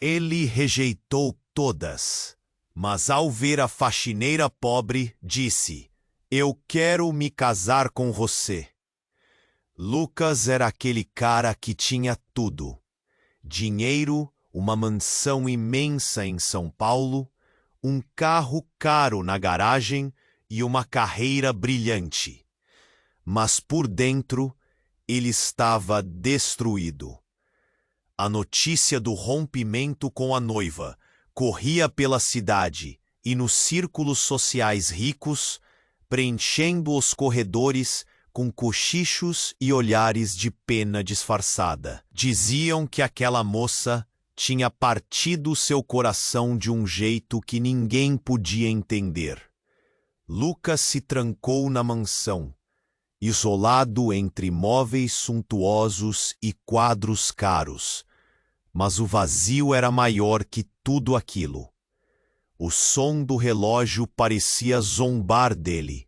Ele rejeitou todas, mas ao ver a faxineira pobre, disse: "Eu quero me casar com você." Lucas era aquele cara que tinha tudo: dinheiro, uma mansão imensa em São Paulo, um carro caro na garagem e uma carreira brilhante. Mas por dentro, ele estava destruído. A notícia do rompimento com a noiva corria pela cidade e nos círculos sociais ricos, preenchendo os corredores com cochichos e olhares de pena disfarçada. Diziam que aquela moça tinha partido seu coração de um jeito que ninguém podia entender. Lucas se trancou na mansão, isolado entre móveis suntuosos e quadros caros. Mas o vazio era maior que tudo aquilo. O som do relógio parecia zombar dele.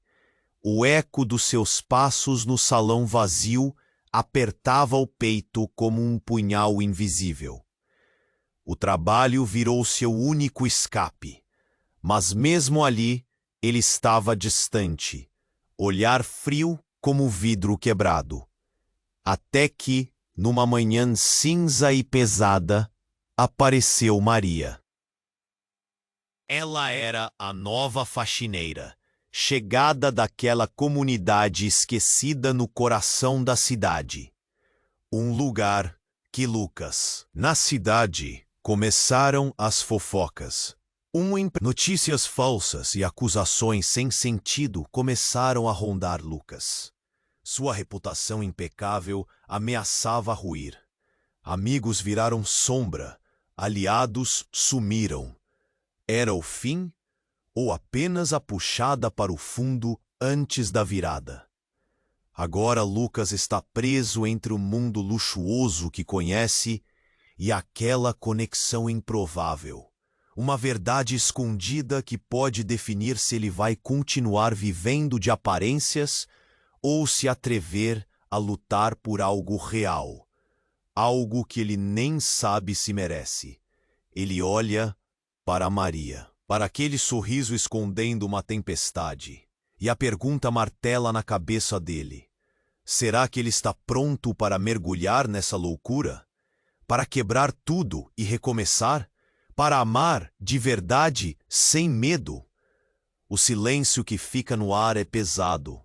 O eco dos seus passos no salão vazio apertava o peito como um punhal invisível. O trabalho virou seu único escape. Mas mesmo ali, ele estava distante, olhar frio como vidro quebrado. Até que, numa manhã cinza e pesada, apareceu Maria. Ela era a nova faxineira, chegada daquela comunidade esquecida no coração da cidade. Um lugar que Lucas... Na cidade, começaram as fofocas. Notícias falsas e acusações sem sentido começaram a rondar Lucas. Sua reputação impecável ameaçava ruir. Amigos viraram sombra, aliados sumiram. Era o fim ou apenas a puxada para o fundo antes da virada? Agora Lucas está preso entre o mundo luxuoso que conhece e aquela conexão improvável. Uma verdade escondida que pode definir se ele vai continuar vivendo de aparências ou se atrever a lutar por algo real, algo que ele nem sabe se merece. Ele olha para Maria, para aquele sorriso escondendo uma tempestade, e a pergunta martela na cabeça dele: será que ele está pronto para mergulhar nessa loucura? Para quebrar tudo e recomeçar? Para amar de verdade, sem medo? O silêncio que fica no ar é pesado.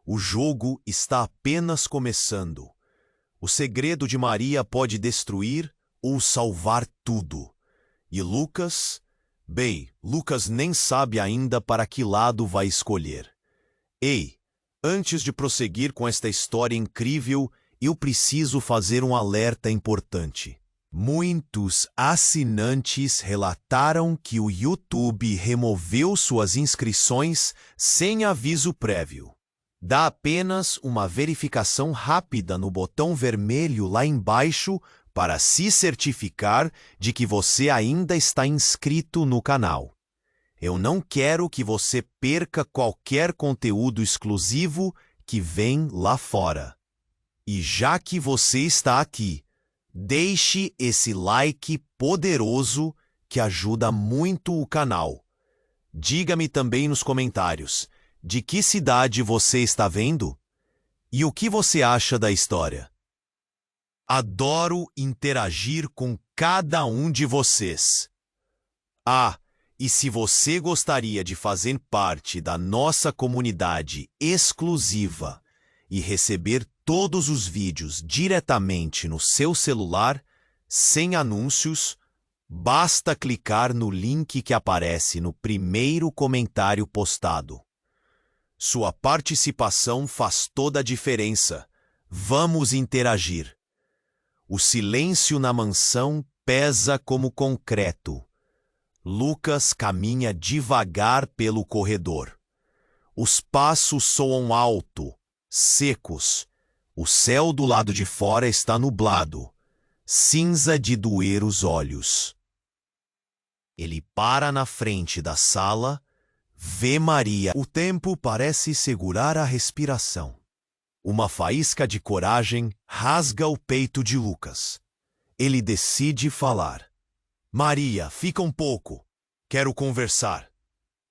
O jogo está apenas começando. O segredo de Maria pode destruir ou salvar tudo. E Lucas? Bem, Lucas nem sabe ainda para que lado vai escolher. Ei, antes de prosseguir com esta história incrível, eu preciso fazer um alerta importante. Muitos assinantes relataram que o YouTube removeu suas inscrições sem aviso prévio. Dá apenas uma verificação rápida no botão vermelho lá embaixo para se certificar de que você ainda está inscrito no canal. Eu não quero que você perca qualquer conteúdo exclusivo que vem lá fora. E já que você está aqui, deixe esse like poderoso que ajuda muito o canal. Diga-me também nos comentários de que cidade você está vendo e o que você acha da história. Adoro interagir com cada um de vocês. Ah, e se você gostaria de fazer parte da nossa comunidade exclusiva e receber todos os vídeos diretamente no seu celular, sem anúncios, basta clicar no link que aparece no primeiro comentário postado. Sua participação faz toda a diferença. Vamos interagir. O silêncio na mansão pesa como concreto. Lucas caminha devagar pelo corredor. Os passos soam alto, secos. O céu do lado de fora está nublado, cinza de doer os olhos. Ele para na frente da sala, vê Maria. O tempo parece segurar a respiração. Uma faísca de coragem rasga o peito de Lucas. Ele decide falar. Maria, fica um pouco. Quero conversar.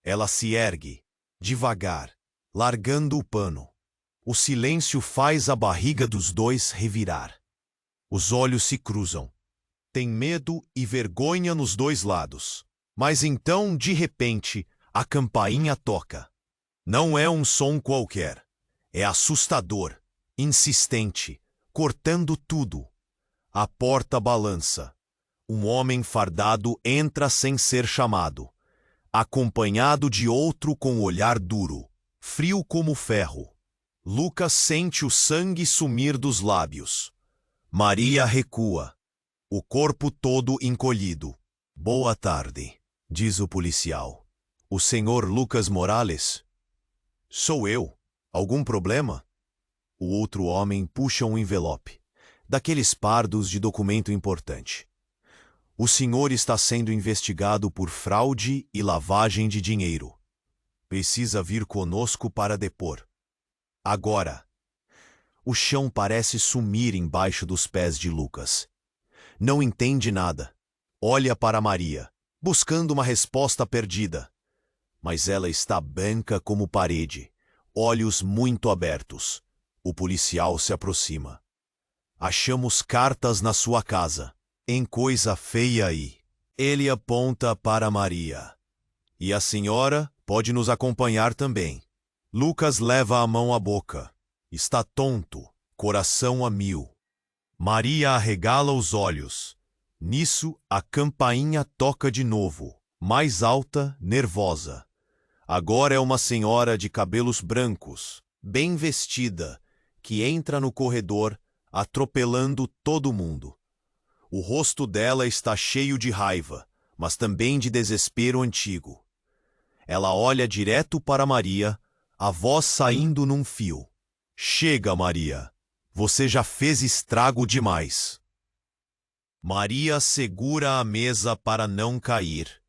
Ela se ergue, devagar, largando o pano. O silêncio faz a barriga dos dois revirar. Os olhos se cruzam. Tem medo e vergonha nos dois lados. Mas então, de repente, a campainha toca. Não é um som qualquer. É assustador, insistente, cortando tudo. A porta balança. Um homem fardado entra sem ser chamado, acompanhado de outro com olhar duro, frio como ferro. Lucas sente o sangue sumir dos lábios. Maria recua, o corpo todo encolhido. Boa tarde, diz o policial. O senhor Lucas Morales? Sou eu. Algum problema? O outro homem puxa um envelope, daqueles pardos de documento importante. O senhor está sendo investigado por fraude e lavagem de dinheiro. Precisa vir conosco para depor. Agora. O chão parece sumir embaixo dos pés de Lucas. Não entende nada. Olha para Maria, buscando uma resposta perdida. Mas ela está branca como parede, olhos muito abertos. O policial se aproxima. Achamos cartas na sua casa. Em coisa feia aí. Ele aponta para Maria. E a senhora pode nos acompanhar também. Lucas leva a mão à boca. Está tonto, coração a mil. Maria arregala os olhos. Nisso, a campainha toca de novo, mais alta, nervosa. Agora é uma senhora de cabelos brancos, bem vestida, que entra no corredor, atropelando todo mundo. O rosto dela está cheio de raiva, mas também de desespero antigo. Ela olha direto para Maria, a voz saindo num fio. Chega, Maria. Você já fez estrago demais. Maria segura a mesa para não cair.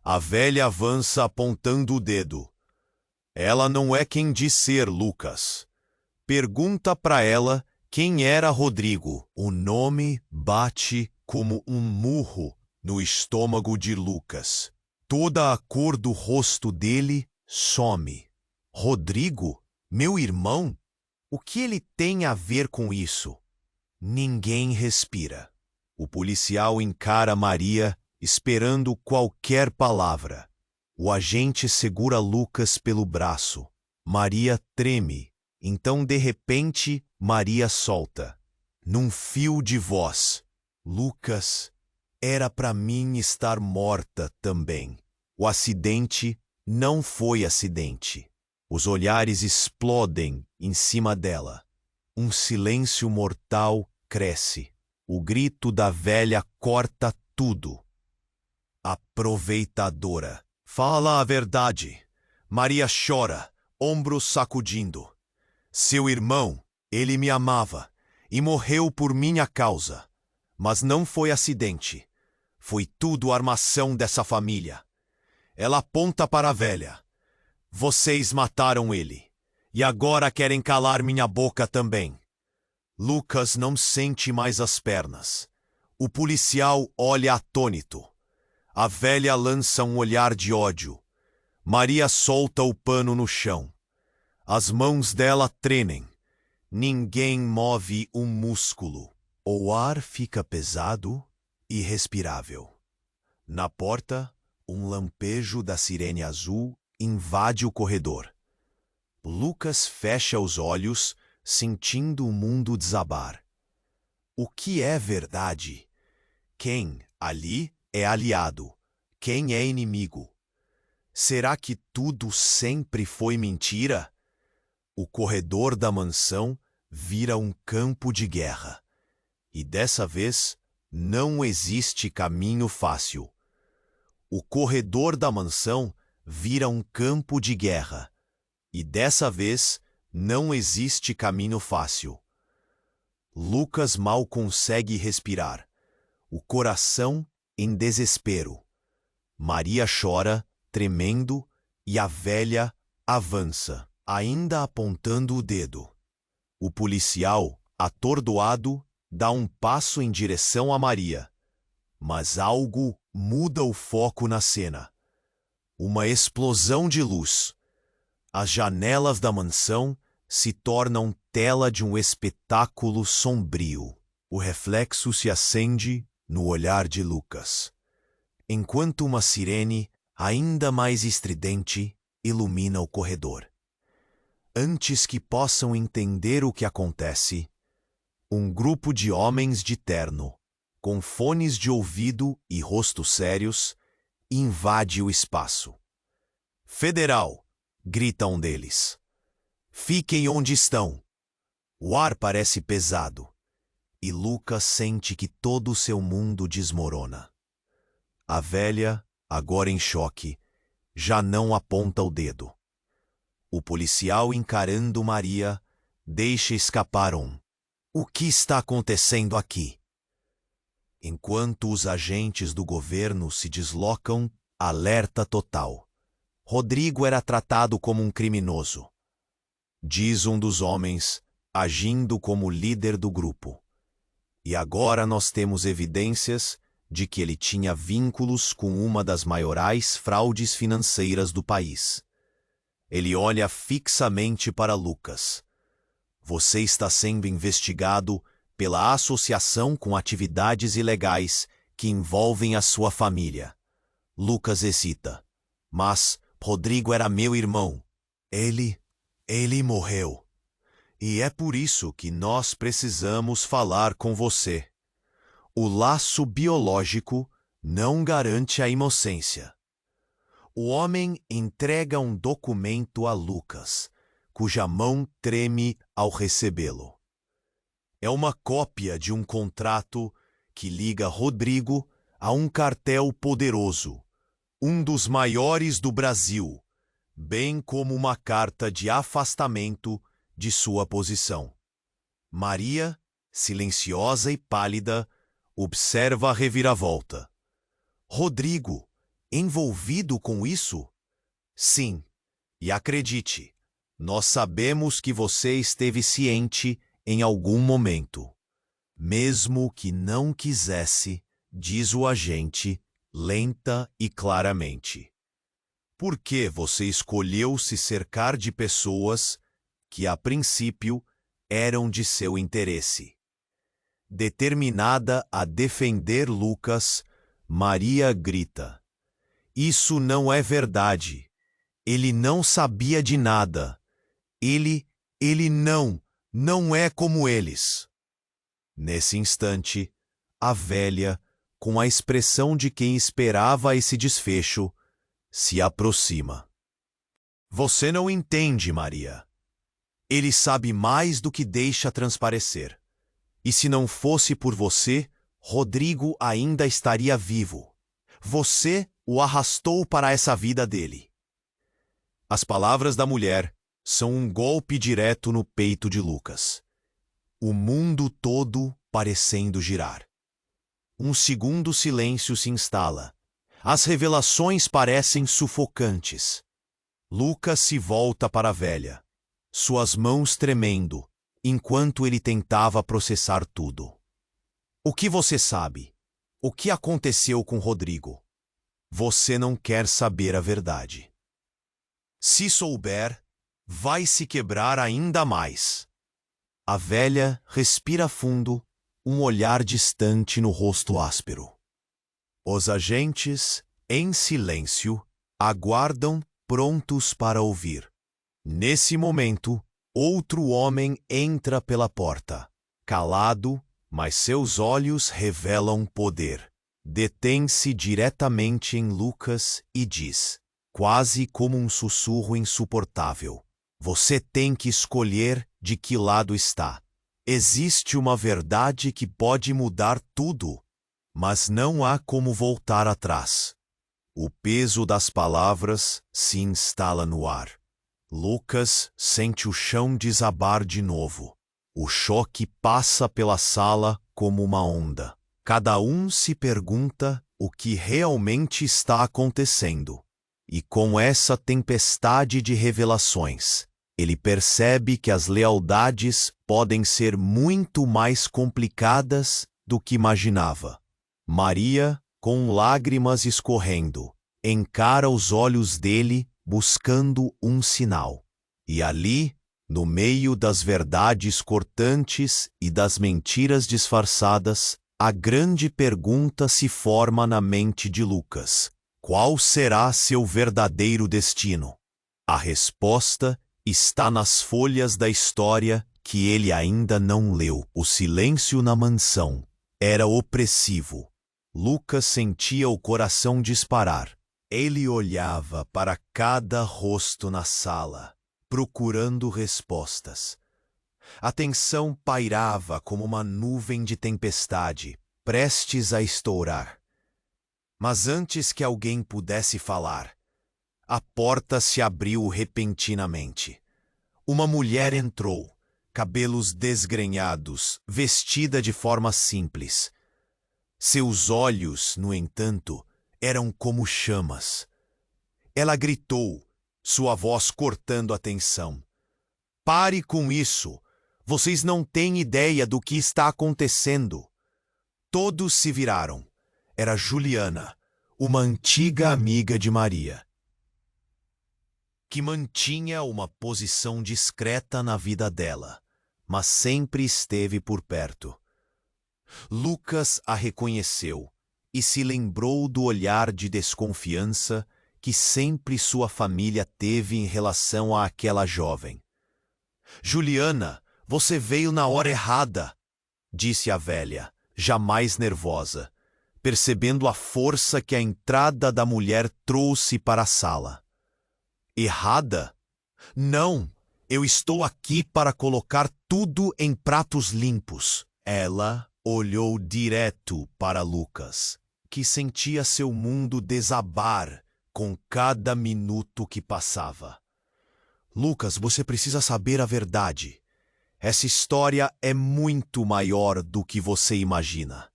A velha avança apontando o dedo. Ela não é quem diz ser, Lucas. Pergunta para ela quem era Rodrigo. O nome bate como um murro no estômago de Lucas. Toda a cor do rosto dele some. Rodrigo? Meu irmão? O que ele tem a ver com isso? Ninguém respira. O policial encara Maria, esperando qualquer palavra. O agente segura Lucas pelo braço. Maria treme. Então, de repente, Maria solta. Num fio de voz. Lucas, era para mim estar morta também. O acidente não foi acidente. Os olhares explodem em cima dela. Um silêncio mortal cresce. O grito da velha corta tudo. Aproveitadora. Fala a verdade. Maria chora, ombros sacudindo. Seu irmão, ele me amava e morreu por minha causa. Mas não foi acidente. Foi tudo armação dessa família. Ela aponta para a velha. Vocês mataram ele. E agora querem calar minha boca também. Lucas não sente mais as pernas. O policial olha atônito. A velha lança um olhar de ódio. Maria solta o pano no chão. As mãos dela tremem. Ninguém move um músculo. O ar fica pesado e respirável. Na porta, um lampejo da sirene azul invade o corredor. Lucas fecha os olhos, sentindo o mundo desabar. O que é verdade? Quem ali é aliado? Quem é inimigo? Será que tudo sempre foi mentira? O corredor da mansão vira um campo de guerra. E dessa vez, não existe caminho fácil. O corredor da mansão vira um campo de guerra. E dessa vez, não existe caminho fácil. Lucas mal consegue respirar. O coração em desespero. Maria chora, tremendo, e a velha avança, ainda apontando o dedo. O policial, atordoado, dá um passo em direção a Maria. Mas algo muda o foco na cena. Uma explosão de luz. As janelas da mansão se tornam tela de um espetáculo sombrio. O reflexo se acende no olhar de Lucas, enquanto uma sirene, ainda mais estridente, ilumina o corredor. Antes que possam entender o que acontece, um grupo de homens de terno, com fones de ouvido e rostos sérios, invade o espaço. "Federal!" grita um deles. "Fiquem onde estão." O ar parece pesado, e Lucas sente que todo o seu mundo desmorona. A velha, agora em choque, já não aponta o dedo. O policial, encarando Maria, deixa escapar um: "O que está acontecendo aqui?" Enquanto os agentes do governo se deslocam, alerta total. Rodrigo era tratado como um criminoso, diz um dos homens, agindo como líder do grupo. E agora nós temos evidências de que ele tinha vínculos com uma das maiores fraudes financeiras do país. Ele olha fixamente para Lucas. "Você está sendo investigado pela associação com atividades ilegais que envolvem a sua família." Lucas hesita. "Mas Rodrigo era meu irmão." Ele morreu. "E é por isso que nós precisamos falar com você." O laço biológico não garante a inocência. O homem entrega um documento a Lucas, cuja mão treme ao recebê-lo. É uma cópia de um contrato que liga Rodrigo a um cartel poderoso, um dos maiores do Brasil, bem como uma carta de afastamento de sua posição. Maria, silenciosa e pálida, observa a reviravolta. "Rodrigo, envolvido com isso?" "Sim, e acredite, nós sabemos que você esteve ciente em algum momento." "Mesmo que não quisesse", diz o agente, lenta e claramente. "Por que você escolheu se cercar de pessoas que, a princípio, eram de seu interesse?" Determinada a defender Lucas, Maria grita: "Isso não é verdade. Ele não sabia de nada. Ele não é como eles." Nesse instante, a velha, com a expressão de quem esperava esse desfecho, se aproxima. "Você não entende, Maria. Ele sabe mais do que deixa transparecer. E se não fosse por você, Rodrigo ainda estaria vivo. Você o arrastou para essa vida dele." As palavras da mulher são um golpe direto no peito de Lucas. O mundo todo parecendo girar. Um segundo silêncio se instala. As revelações parecem sufocantes. Lucas se volta para a velha, suas mãos tremendo, enquanto ele tentava processar tudo. "O que você sabe? O que aconteceu com Rodrigo?" "Você não quer saber a verdade. Se souber, vai se quebrar ainda mais." A velha respira fundo, um olhar distante no rosto áspero. Os agentes, em silêncio, aguardam, prontos para ouvir. Nesse momento, outro homem entra pela porta, calado, mas seus olhos revelam poder. Detém-se diretamente em Lucas e diz, quase como um sussurro insuportável: "Você tem que escolher de que lado está. Existe uma verdade que pode mudar tudo, mas não há como voltar atrás." O peso das palavras se instala no ar. Lucas sente o chão desabar de novo. O choque passa pela sala como uma onda. Cada um se pergunta o que realmente está acontecendo. E com essa tempestade de revelações, ele percebe que as lealdades podem ser muito mais complicadas do que imaginava. Maria, com lágrimas escorrendo, encara os olhos dele, buscando um sinal. E ali, no meio das verdades cortantes e das mentiras disfarçadas, a grande pergunta se forma na mente de Lucas: qual será seu verdadeiro destino? A resposta está nas folhas da história que ele ainda não leu. O silêncio na mansão era opressivo. Lucas sentia o coração disparar. Ele olhava para cada rosto na sala, procurando respostas. A tensão pairava como uma nuvem de tempestade, prestes a estourar. Mas antes que alguém pudesse falar, a porta se abriu repentinamente. Uma mulher entrou, cabelos desgrenhados, vestida de forma simples. Seus olhos, no entanto, eram como chamas. Ela gritou, sua voz cortando a tensão: "Pare com isso! Vocês não têm ideia do que está acontecendo." Todos se viraram. Era Juliana, uma antiga amiga de Maria, que mantinha uma posição discreta na vida dela, mas sempre esteve por perto. Lucas a reconheceu e se lembrou do olhar de desconfiança que sempre sua família teve em relação àquela jovem. "Juliana, você veio na hora errada", disse a velha, já mais nervosa, percebendo a força que a entrada da mulher trouxe para a sala. "Errada? Não, eu estou aqui para colocar tudo em pratos limpos." Ela olhou direto para Lucas, que sentia seu mundo desabar com cada minuto que passava. "Lucas, você precisa saber a verdade. Essa história é muito maior do que você imagina."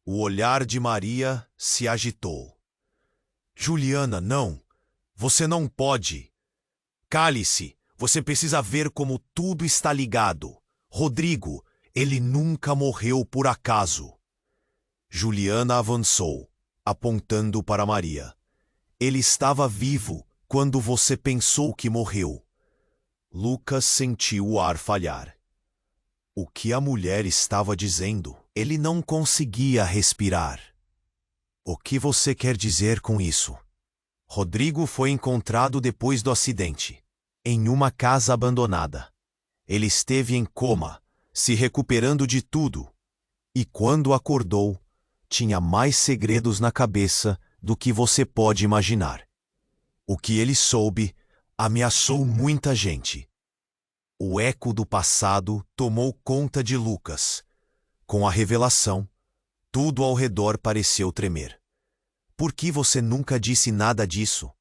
O olhar de Maria se agitou. "Juliana, não. Você não pode. Cale-se. Você precisa ver como tudo está ligado. Rodrigo, ele nunca morreu por acaso." Juliana avançou, apontando para Maria. "Ele estava vivo quando você pensou que morreu." Lucas sentiu o ar falhar. O que a mulher estava dizendo? Ele não conseguia respirar. "O que você quer dizer com isso?" "Rodrigo foi encontrado depois do acidente, em uma casa abandonada. Ele esteve em coma, se recuperando de tudo, e quando acordou, tinha mais segredos na cabeça do que você pode imaginar. O que ele soube ameaçou muita gente." O eco do passado tomou conta de Lucas. Com a revelação, tudo ao redor pareceu tremer. "Por que você nunca disse nada disso?"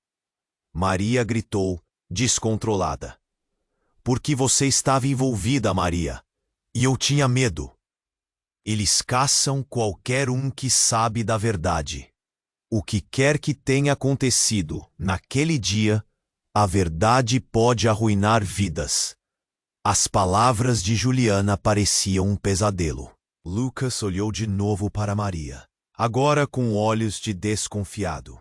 Maria gritou, descontrolada. "Porque você estava envolvida, Maria, e eu tinha medo." Eles caçam qualquer um que sabe da verdade. O que quer que tenha acontecido naquele dia, a verdade pode arruinar vidas. As palavras de Juliana pareciam um pesadelo. Lucas olhou de novo para Maria, agora com olhos de desconfiado.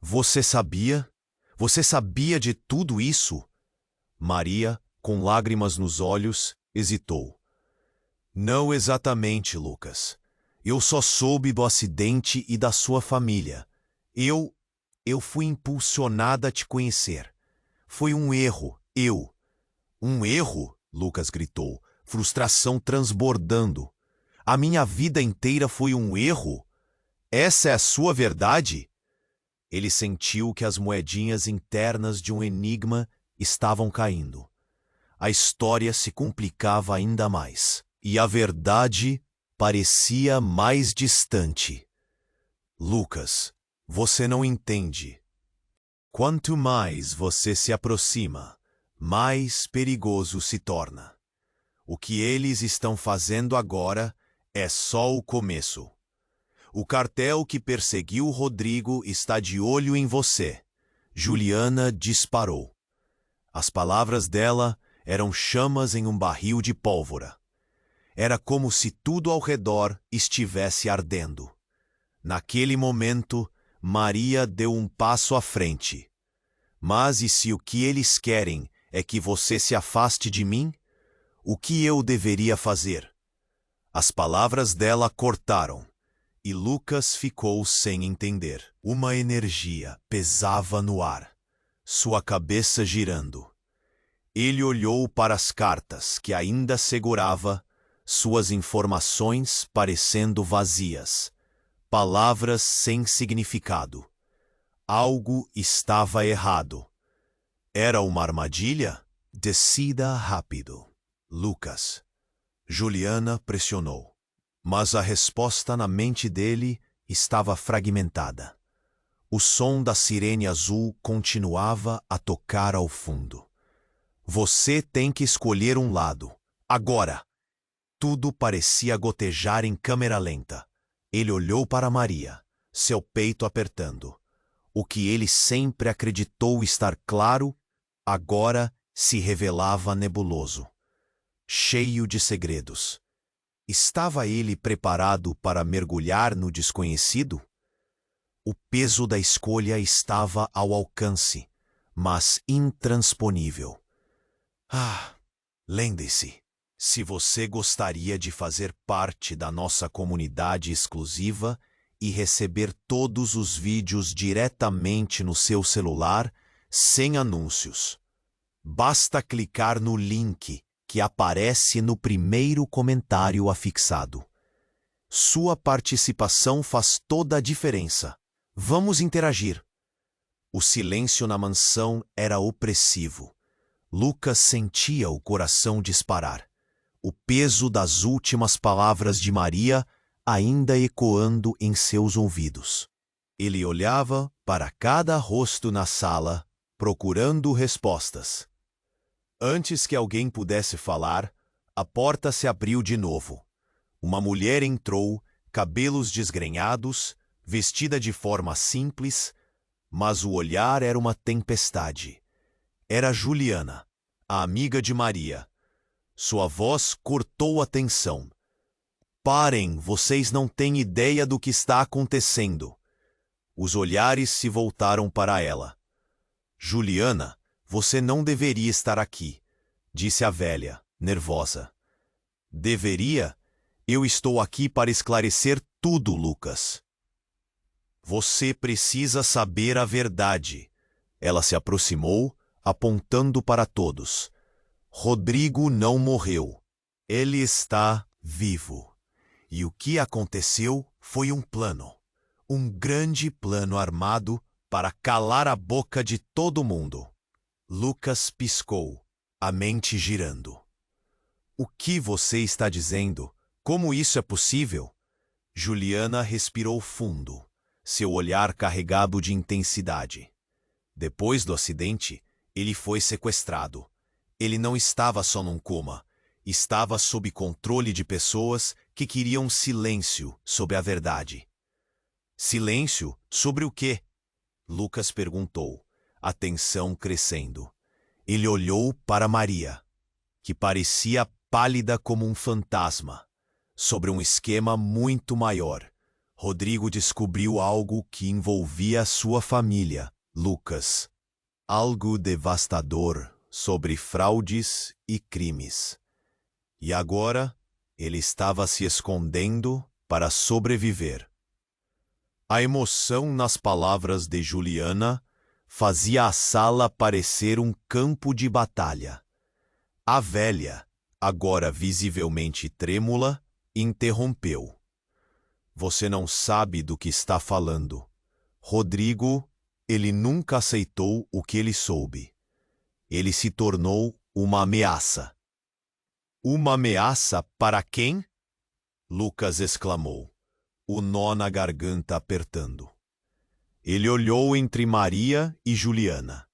Você sabia? Você sabia de tudo isso?" Maria, com lágrimas nos olhos, hesitou. "Não exatamente, Lucas. Eu só soube do acidente e da sua família. Eu fui impulsionada a te conhecer. Foi um erro, "Um erro?" Lucas gritou, frustração transbordando. "A minha vida inteira foi um erro? Essa é a sua verdade?" Ele sentiu que as moedinhas internas de um enigma estavam caindo. A história se complicava ainda mais, e a verdade parecia mais distante. "Lucas, você não entende. Quanto mais você se aproxima, mais perigoso se torna. O que eles estão fazendo agora é só o começo. O cartel que perseguiu Rodrigo está de olho em você." Juliana disparou. As palavras dela eram chamas em um barril de pólvora. Era como se tudo ao redor estivesse ardendo. Naquele momento, Maria deu um passo à frente. Mas e se o que eles querem é que você se afaste de mim? O que eu deveria fazer? As palavras dela cortaram, e Lucas ficou sem entender. Uma energia pesava no ar, sua cabeça girando. Ele olhou para as cartas que ainda segurava, suas informações parecendo vazias, palavras sem significado. Algo estava errado. Era uma armadilha? Decida rápido. Lucas. Juliana pressionou. Mas a resposta na mente dele estava fragmentada. O som da sirene azul continuava a tocar ao fundo. Você tem que escolher um lado. Agora! Tudo parecia gotejar em câmera lenta. Ele olhou para Maria, seu peito apertando. O que ele sempre acreditou estar claro, agora se revelava nebuloso, cheio de segredos. Estava ele preparado para mergulhar no desconhecido? O peso da escolha estava ao alcance, mas intransponível. Lembre-se, se você gostaria de fazer parte da nossa comunidade exclusiva e receber todos os vídeos diretamente no seu celular, sem anúncios, basta clicar no link que aparece no primeiro comentário afixado. Sua participação faz toda a diferença. Vamos interagir. O silêncio na mansão era opressivo. Lucas sentia o coração disparar, o peso das últimas palavras de Maria ainda ecoando em seus ouvidos. Ele olhava para cada rosto na sala, procurando respostas. Antes que alguém pudesse falar, a porta se abriu de novo. Uma mulher entrou, cabelos desgrenhados, vestida de forma simples, mas o olhar era uma tempestade. Era Juliana, a amiga de Maria. Sua voz cortou a tensão. Parem, vocês não têm ideia do que está acontecendo. Os olhares se voltaram para ela. Juliana, você não deveria estar aqui, disse a velha, nervosa. Deveria? Eu estou aqui para esclarecer tudo, Lucas. Você precisa saber a verdade. Ela se aproximou, apontando para todos. Rodrigo não morreu. Ele está vivo. E o que aconteceu foi um plano. Um grande plano armado para calar a boca de todo mundo. Lucas piscou, a mente girando. O que você está dizendo? Como isso é possível? Juliana respirou fundo, seu olhar carregado de intensidade. Depois do acidente, ele foi sequestrado. Ele não estava só num coma. Estava sob controle de pessoas que queriam silêncio sobre a verdade. Silêncio sobre o quê? Lucas perguntou, a tensão crescendo. Ele olhou para Maria, que parecia pálida como um fantasma. Sobre um esquema muito maior, Rodrigo descobriu algo que envolvia sua família, Lucas. Algo devastador sobre fraudes e crimes. E agora, ele estava se escondendo para sobreviver. A emoção nas palavras de Juliana fazia a sala parecer um campo de batalha. A velha, agora visivelmente trêmula, interrompeu. Você não sabe do que está falando. Rodrigo, ele nunca aceitou o que ele soube. Ele se tornou uma ameaça. Uma ameaça para quem? Lucas exclamou, o nó na garganta apertando. Ele olhou entre Maria e Juliana.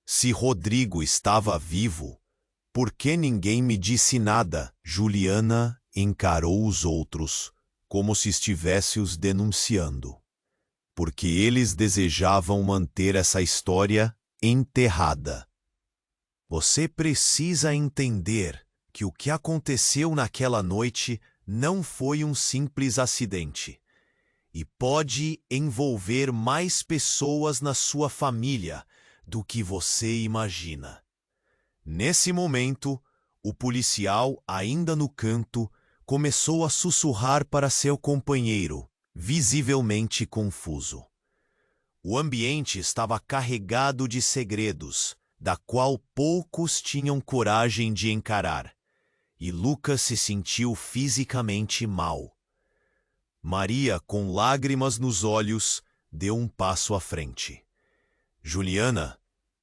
Se Rodrigo estava vivo, por que ninguém me disse nada? Juliana encarou os outros como se estivesse os denunciando, porque eles desejavam manter essa história enterrada. Você precisa entender que o que aconteceu naquela noite não foi um simples acidente. e pode envolver mais pessoas na sua família do que você imagina. Nesse momento, o policial, ainda no canto, começou a sussurrar para seu companheiro, visivelmente confuso. O ambiente estava carregado de segredos, da qual poucos tinham coragem de encarar, e Lucas se sentiu fisicamente mal. Maria, com lágrimas nos olhos, deu um passo à frente. Juliana,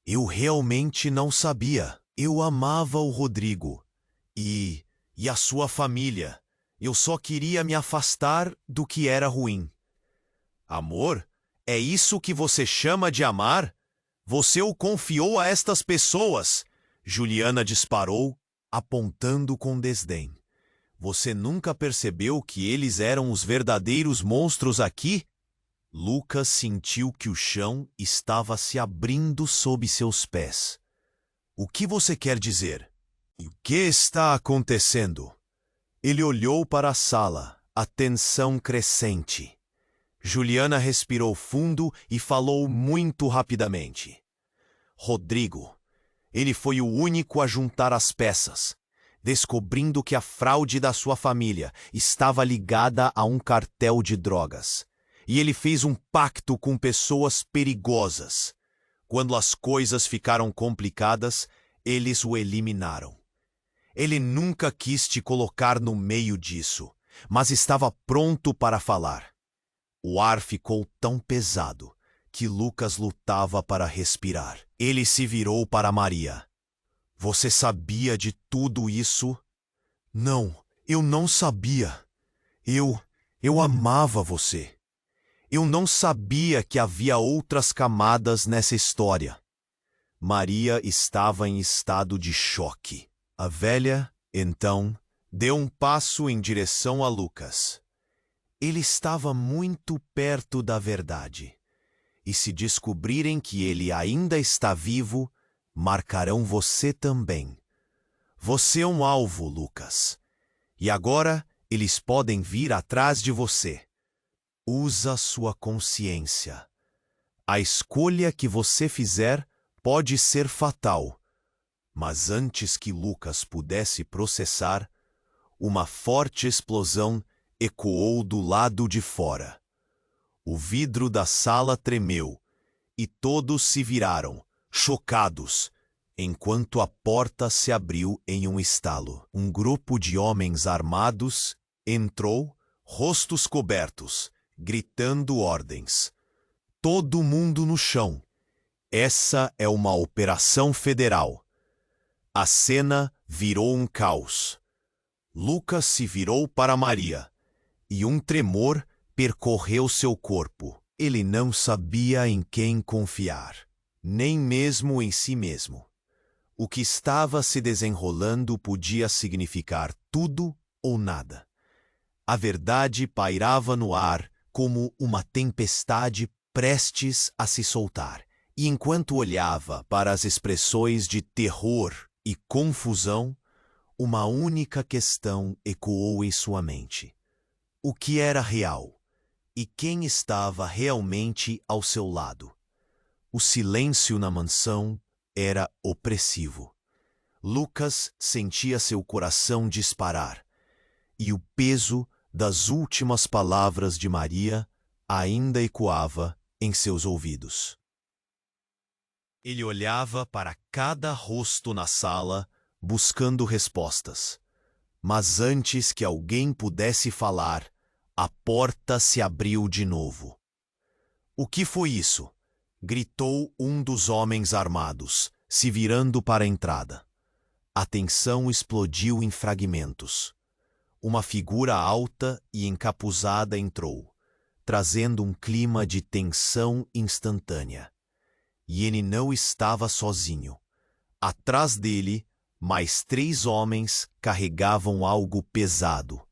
eu realmente não sabia. Eu amava o Rodrigo e a sua família. Eu só queria me afastar do que era ruim. Amor? É isso que você chama de amar? Você o confiou a estas pessoas? Juliana disparou, apontando com desdém. Você nunca percebeu que eles eram os verdadeiros monstros aqui? Lucas sentiu que o chão estava se abrindo sob seus pés. O que você quer dizer? O que está acontecendo? Ele olhou para a sala, a tensão crescente. Juliana respirou fundo e falou muito rapidamente. Rodrigo, ele foi o único a juntar as peças, descobrindo que a fraude da sua família estava ligada a um cartel de drogas. E ele fez um pacto com pessoas perigosas. Quando as coisas ficaram complicadas, eles o eliminaram. Ele nunca quis te colocar no meio disso, mas estava pronto para falar. O ar ficou tão pesado que Lucas lutava para respirar. Ele se virou para Maria. Você sabia de tudo isso? Não, eu não sabia. Eu amava você. Eu não sabia que havia outras camadas nessa história. Maria estava em estado de choque. A velha, então, deu um passo em direção a Lucas. Ele estava muito perto da verdade. E se descobrirem que ele ainda está vivo, marcarão você também. Você é um alvo, Lucas. E agora eles podem vir atrás de você. Usa sua consciência. A escolha que você fizer pode ser fatal. Mas antes que Lucas pudesse processar, uma forte explosão ecoou do lado de fora. O vidro da sala tremeu e todos se viraram, chocados, enquanto a porta se abriu em um estalo. Um grupo de homens armados entrou, rostos cobertos, gritando ordens. Todo mundo no chão. Essa é uma operação federal. A cena virou um caos. Lucas se virou para Maria, e um tremor percorreu seu corpo. Ele não sabia em quem confiar, nem mesmo em si mesmo. O que estava se desenrolando podia significar tudo ou nada. A verdade pairava no ar como uma tempestade prestes a se soltar. E enquanto olhava para as expressões de terror e confusão, uma única questão ecoou em sua mente. O que era real? E quem estava realmente ao seu lado? O silêncio na mansão era opressivo. Lucas sentia seu coração disparar, e o peso das últimas palavras de Maria ainda ecoava em seus ouvidos. Ele olhava para cada rosto na sala, buscando respostas. Mas antes que alguém pudesse falar, a porta se abriu de novo. O que foi isso? Gritou um dos homens armados, se virando para a entrada. A tensão explodiu em fragmentos. Uma figura alta e encapuzada entrou, trazendo um clima de tensão instantânea. E ele não estava sozinho. Atrás dele, mais 3 homens carregavam algo pesado,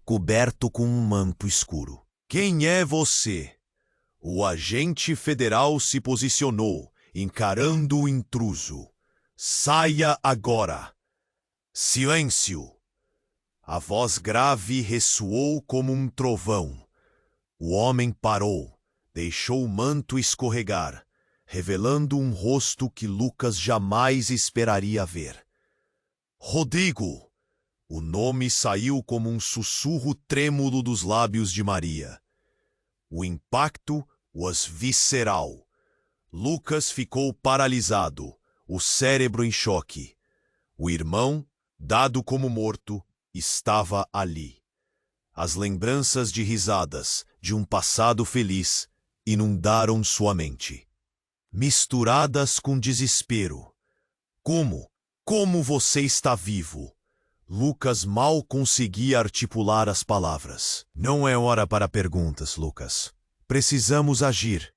coberto com um manto escuro. Quem é você? O agente federal se posicionou, encarando o intruso. Saia agora! Silêncio! A voz grave ressoou como um trovão. O homem parou, deixou o manto escorregar, revelando um rosto que Lucas jamais esperaria ver. Rodrigo! O nome saiu como um sussurro trêmulo dos lábios de Maria. O impacto was visceral. Lucas ficou paralisado, o cérebro em choque. O irmão, dado como morto, estava ali. As lembranças de risadas de um passado feliz inundaram sua mente, misturadas com desespero. Como você está vivo? Lucas mal conseguia articular as palavras. Não é hora para perguntas, Lucas. Precisamos agir.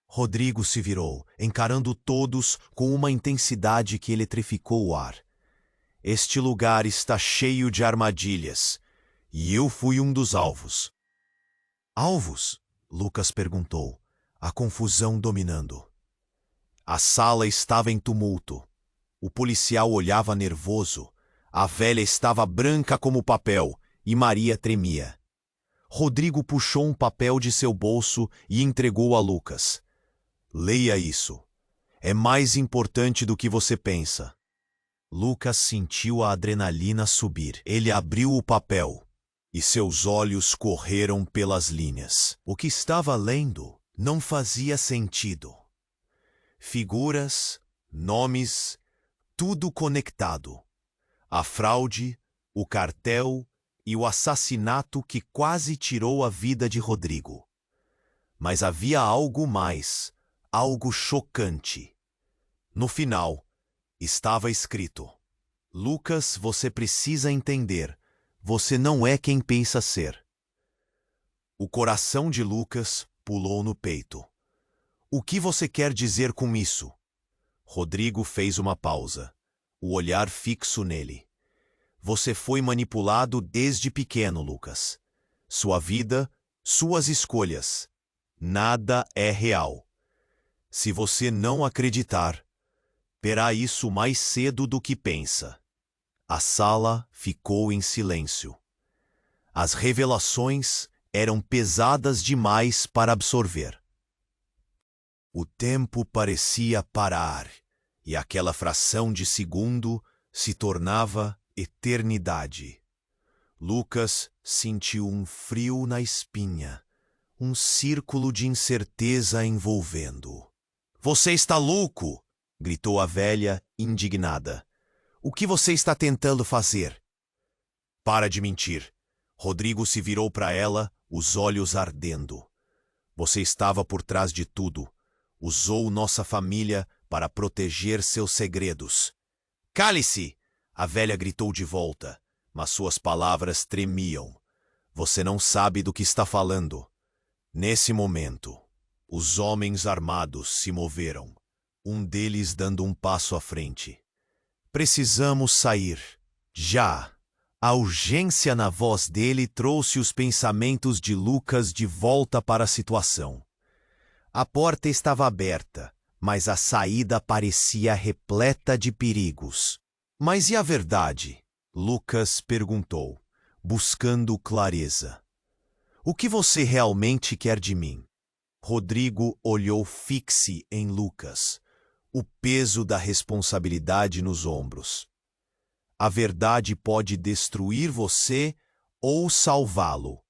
Rodrigo se virou, encarando todos com uma intensidade que eletrificou o ar. Este lugar está cheio de armadilhas, e eu fui um dos alvos. Alvos? Lucas perguntou, a confusão dominando. A sala estava em tumulto. O policial olhava nervoso. A velha estava branca como papel e Maria tremia. Rodrigo puxou um papel de seu bolso e entregou a Lucas. Leia isso. É mais importante do que você pensa. Lucas sentiu a adrenalina subir. Ele abriu o papel e seus olhos correram pelas linhas. O que estava lendo não fazia sentido. Figuras, nomes, tudo conectado. A fraude, o cartel e o assassinato que quase tirou a vida de Rodrigo. Mas havia algo mais, algo chocante. No final, estava escrito: Lucas, você precisa entender, você não é quem pensa ser. O coração de Lucas pulou no peito. O que você quer dizer com isso? Rodrigo fez uma pausa, o olhar fixo nele. Você foi manipulado desde pequeno, Lucas. Sua vida, suas escolhas. Nada é real. Se você não acreditar, verá isso mais cedo do que pensa. A sala ficou em silêncio. As revelações eram pesadas demais para absorver. O tempo parecia parar, e aquela fração de segundo se tornava eternidade. Lucas sentiu um frio na espinha, um círculo de incerteza envolvendo. Você está louco! Gritou a velha, indignada. O que você está tentando fazer? Para de mentir. Rodrigo se virou para ela, os olhos ardendo. Você estava por trás de tudo. Usou nossa família para proteger seus segredos. Cale-se! A velha gritou de volta, mas suas palavras tremiam. Você não sabe do que está falando. Nesse momento, os homens armados se moveram, um deles dando um passo à frente. Precisamos sair. Já! A urgência na voz dele trouxe os pensamentos de Lucas de volta para a situação. A porta estava aberta, mas a saída parecia repleta de perigos. Mas e a verdade? Lucas perguntou, buscando clareza. O que você realmente quer de mim? Rodrigo olhou fixe em Lucas, o peso da responsabilidade nos ombros. A verdade pode destruir você ou salvá-lo.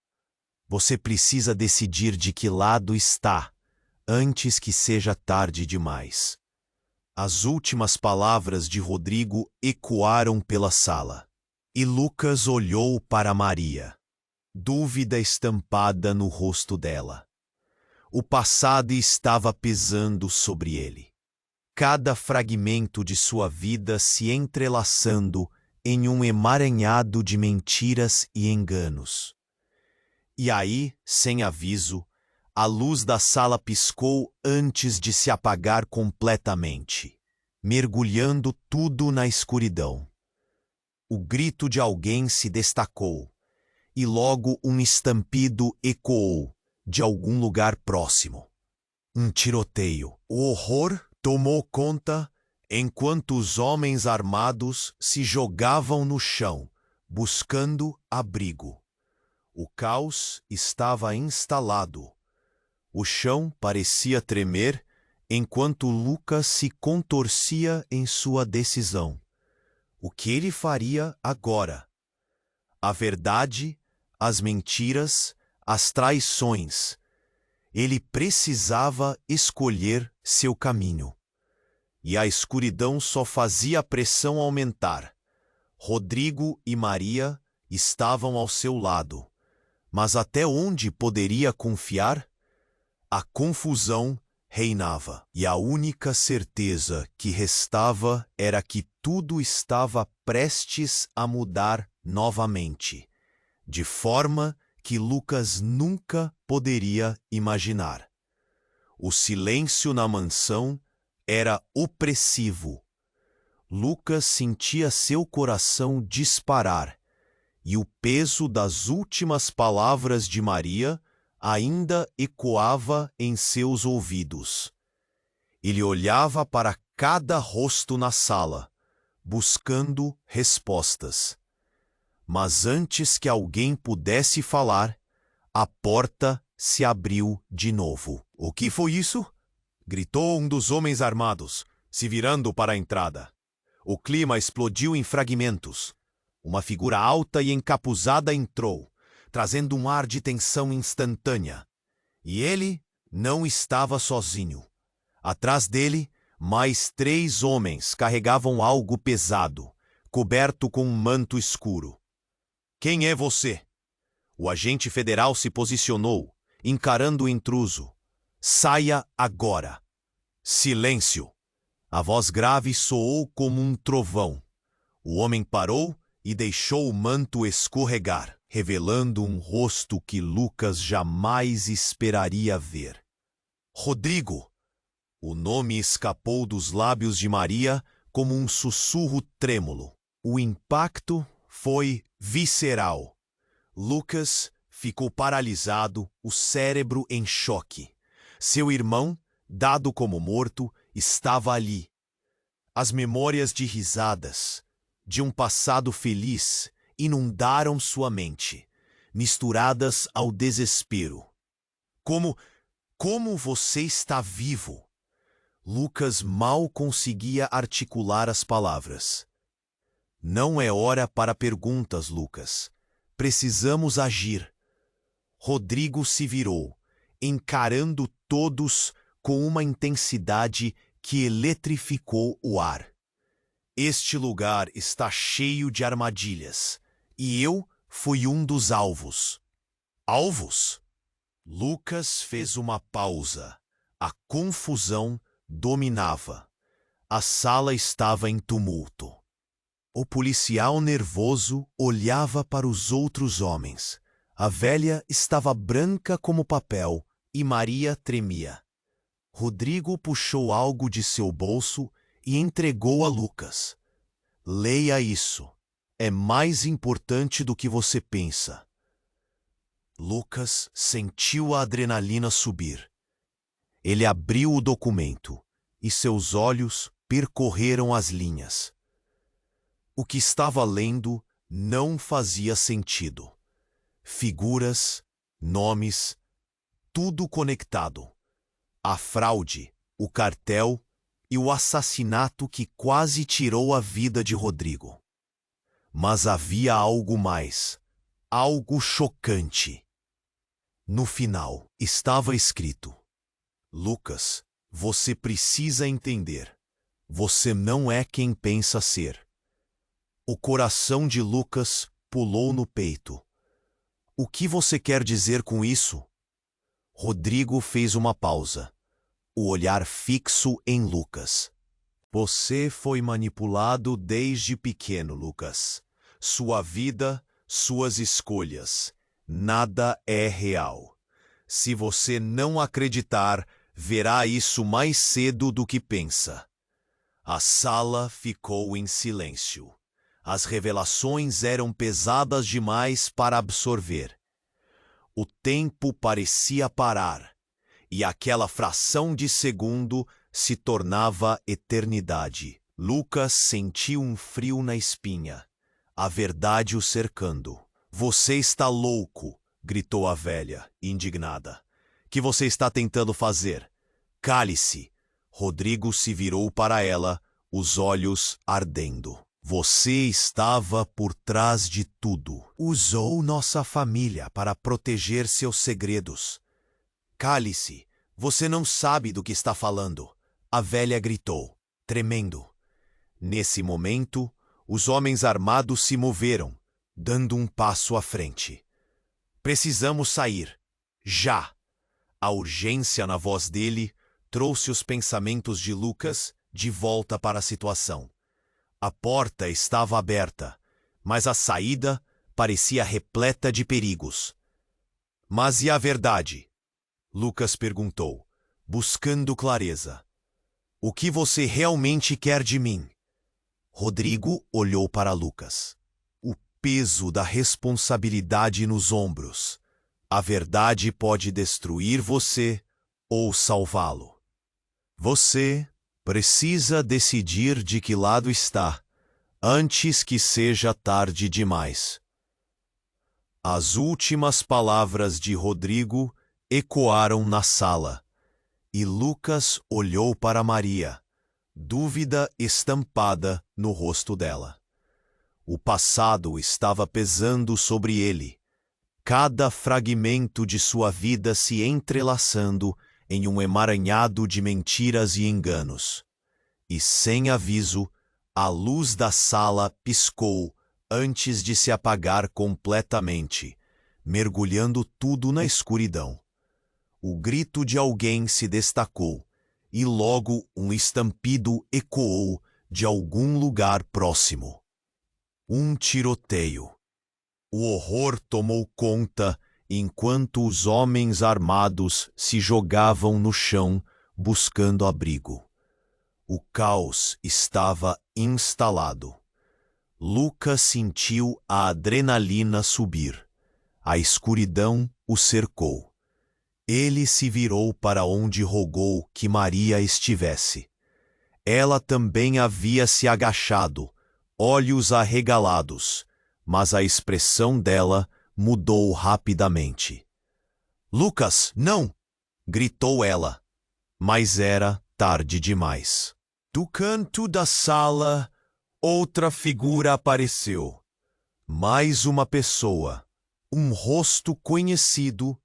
Você precisa decidir de que lado está, antes que seja tarde demais. As últimas palavras de Rodrigo ecoaram pela sala, e Lucas olhou para Maria, dúvida estampada no rosto dela. O passado estava pesando sobre ele. Cada fragmento de sua vida se entrelaçando em um emaranhado de mentiras e enganos. E aí, sem aviso, a luz da sala piscou antes de se apagar completamente, mergulhando tudo na escuridão. O grito de alguém se destacou, e logo um estampido ecoou de algum lugar próximo. Um tiroteio. O horror tomou conta enquanto os homens armados se jogavam no chão, buscando abrigo. O caos estava instalado. O chão parecia tremer enquanto Lucas se contorcia em sua decisão. O que ele faria agora? A verdade, as mentiras, as traições. Ele precisava escolher seu caminho. E a escuridão só fazia a pressão aumentar. Rodrigo e Maria estavam ao seu lado. Mas até onde poderia confiar? A confusão reinava, e a única certeza que restava era que tudo estava prestes a mudar novamente, de forma que Lucas nunca poderia imaginar. O silêncio na mansão era opressivo. Lucas sentia seu coração disparar, e o peso das últimas palavras de Maria ainda ecoava em seus ouvidos. Ele olhava para cada rosto na sala, buscando respostas. Mas antes que alguém pudesse falar, a porta se abriu de novo. "O que foi isso?" gritou um dos homens armados, se virando para a entrada. O clima explodiu em fragmentos. Uma figura alta e encapuzada entrou, trazendo um ar de tensão instantânea. E ele não estava sozinho. Atrás dele, mais 3 homens carregavam algo pesado, coberto com um manto escuro. "Quem é você?" O agente federal se posicionou, encarando o intruso. "Saia agora." Silêncio. A voz grave soou como um trovão. O homem parou e deixou o manto escorregar, revelando um rosto que Lucas jamais esperaria ver. "Rodrigo!" O nome escapou dos lábios de Maria como um sussurro trêmulo. O impacto foi visceral. Lucas ficou paralisado, o cérebro em choque. Seu irmão, dado como morto, estava ali. As memórias de risadas, de um passado feliz, inundaram sua mente, misturadas ao desespero. Como você está vivo?" Lucas mal conseguia articular as palavras. "Não é hora para perguntas, Lucas. Precisamos agir." Rodrigo se virou, encarando todos com uma intensidade que eletrificou o ar. "Este lugar está cheio de armadilhas, e eu fui um dos alvos." "Alvos?" Lucas fez uma pausa. A confusão dominava. A sala estava em tumulto. O policial nervoso olhava para os outros homens. A velha estava branca como papel e Maria tremia. Rodrigo puxou algo de seu bolso e entregou a Lucas. "Leia isso. É mais importante do que você pensa." Lucas sentiu a adrenalina subir. Ele abriu o documento e seus olhos percorreram as linhas. O que estava lendo não fazia sentido. Figuras, nomes, tudo conectado. A fraude, o cartel e o assassinato que quase tirou a vida de Rodrigo. Mas havia algo mais, algo chocante. No final estava escrito: "Lucas, você precisa entender. Você não é quem pensa ser." O coração de Lucas pulou no peito. "O que você quer dizer com isso?" Rodrigo fez uma pausa, o olhar fixo em Lucas. "Você foi manipulado desde pequeno, Lucas. Sua vida, suas escolhas. Nada é real. Se você não acreditar, verá isso mais cedo do que pensa." A sala ficou em silêncio. As revelações eram pesadas demais para absorver. O tempo parecia parar, e aquela fração de segundo se tornava eternidade. Lucas sentiu um frio na espinha, a verdade o cercando. "Você está louco. gritou a velha, indignada. Que você está tentando fazer? Cale-se! Rodrigo se virou para ela, os olhos ardendo. Você estava por trás de tudo. Usou nossa família para proteger seus segredos. Cale-se! Você não sabe do que está falando. A velha gritou, tremendo. Nesse momento, os homens armados se moveram, dando um passo à frente. Precisamos sair. Já! A urgência na voz dele trouxe os pensamentos de Lucas de volta para a situação. A porta estava aberta, mas a saída parecia repleta de perigos. Mas e a verdade? Lucas perguntou, buscando clareza. O que você realmente quer de mim? Rodrigo olhou para Lucas. O peso da responsabilidade nos ombros. A verdade pode destruir você ou salvá-lo. Você precisa decidir de que lado está, antes que seja tarde demais. As últimas palavras de Rodrigo ecoaram na sala, e Lucas olhou para Maria, dúvida estampada no rosto dela. O passado estava pesando sobre ele, cada fragmento de sua vida se entrelaçando em um emaranhado de mentiras e enganos. E sem aviso, a luz da sala piscou antes de se apagar completamente, mergulhando tudo na escuridão. O grito de alguém se destacou, e logo um estampido ecoou de algum lugar próximo. Um tiroteio. O horror tomou conta enquanto os homens armados se jogavam no chão buscando abrigo. O caos estava instalado. Lucas sentiu a adrenalina subir. A escuridão o cercou. Ele se virou para onde rogou que Maria estivesse. Ela também havia se agachado, olhos arregalados, mas a expressão dela mudou rapidamente. Lucas, não! Gritou ela, mas era tarde demais. Do canto da sala, outra figura apareceu. Mais uma pessoa, um rosto conhecido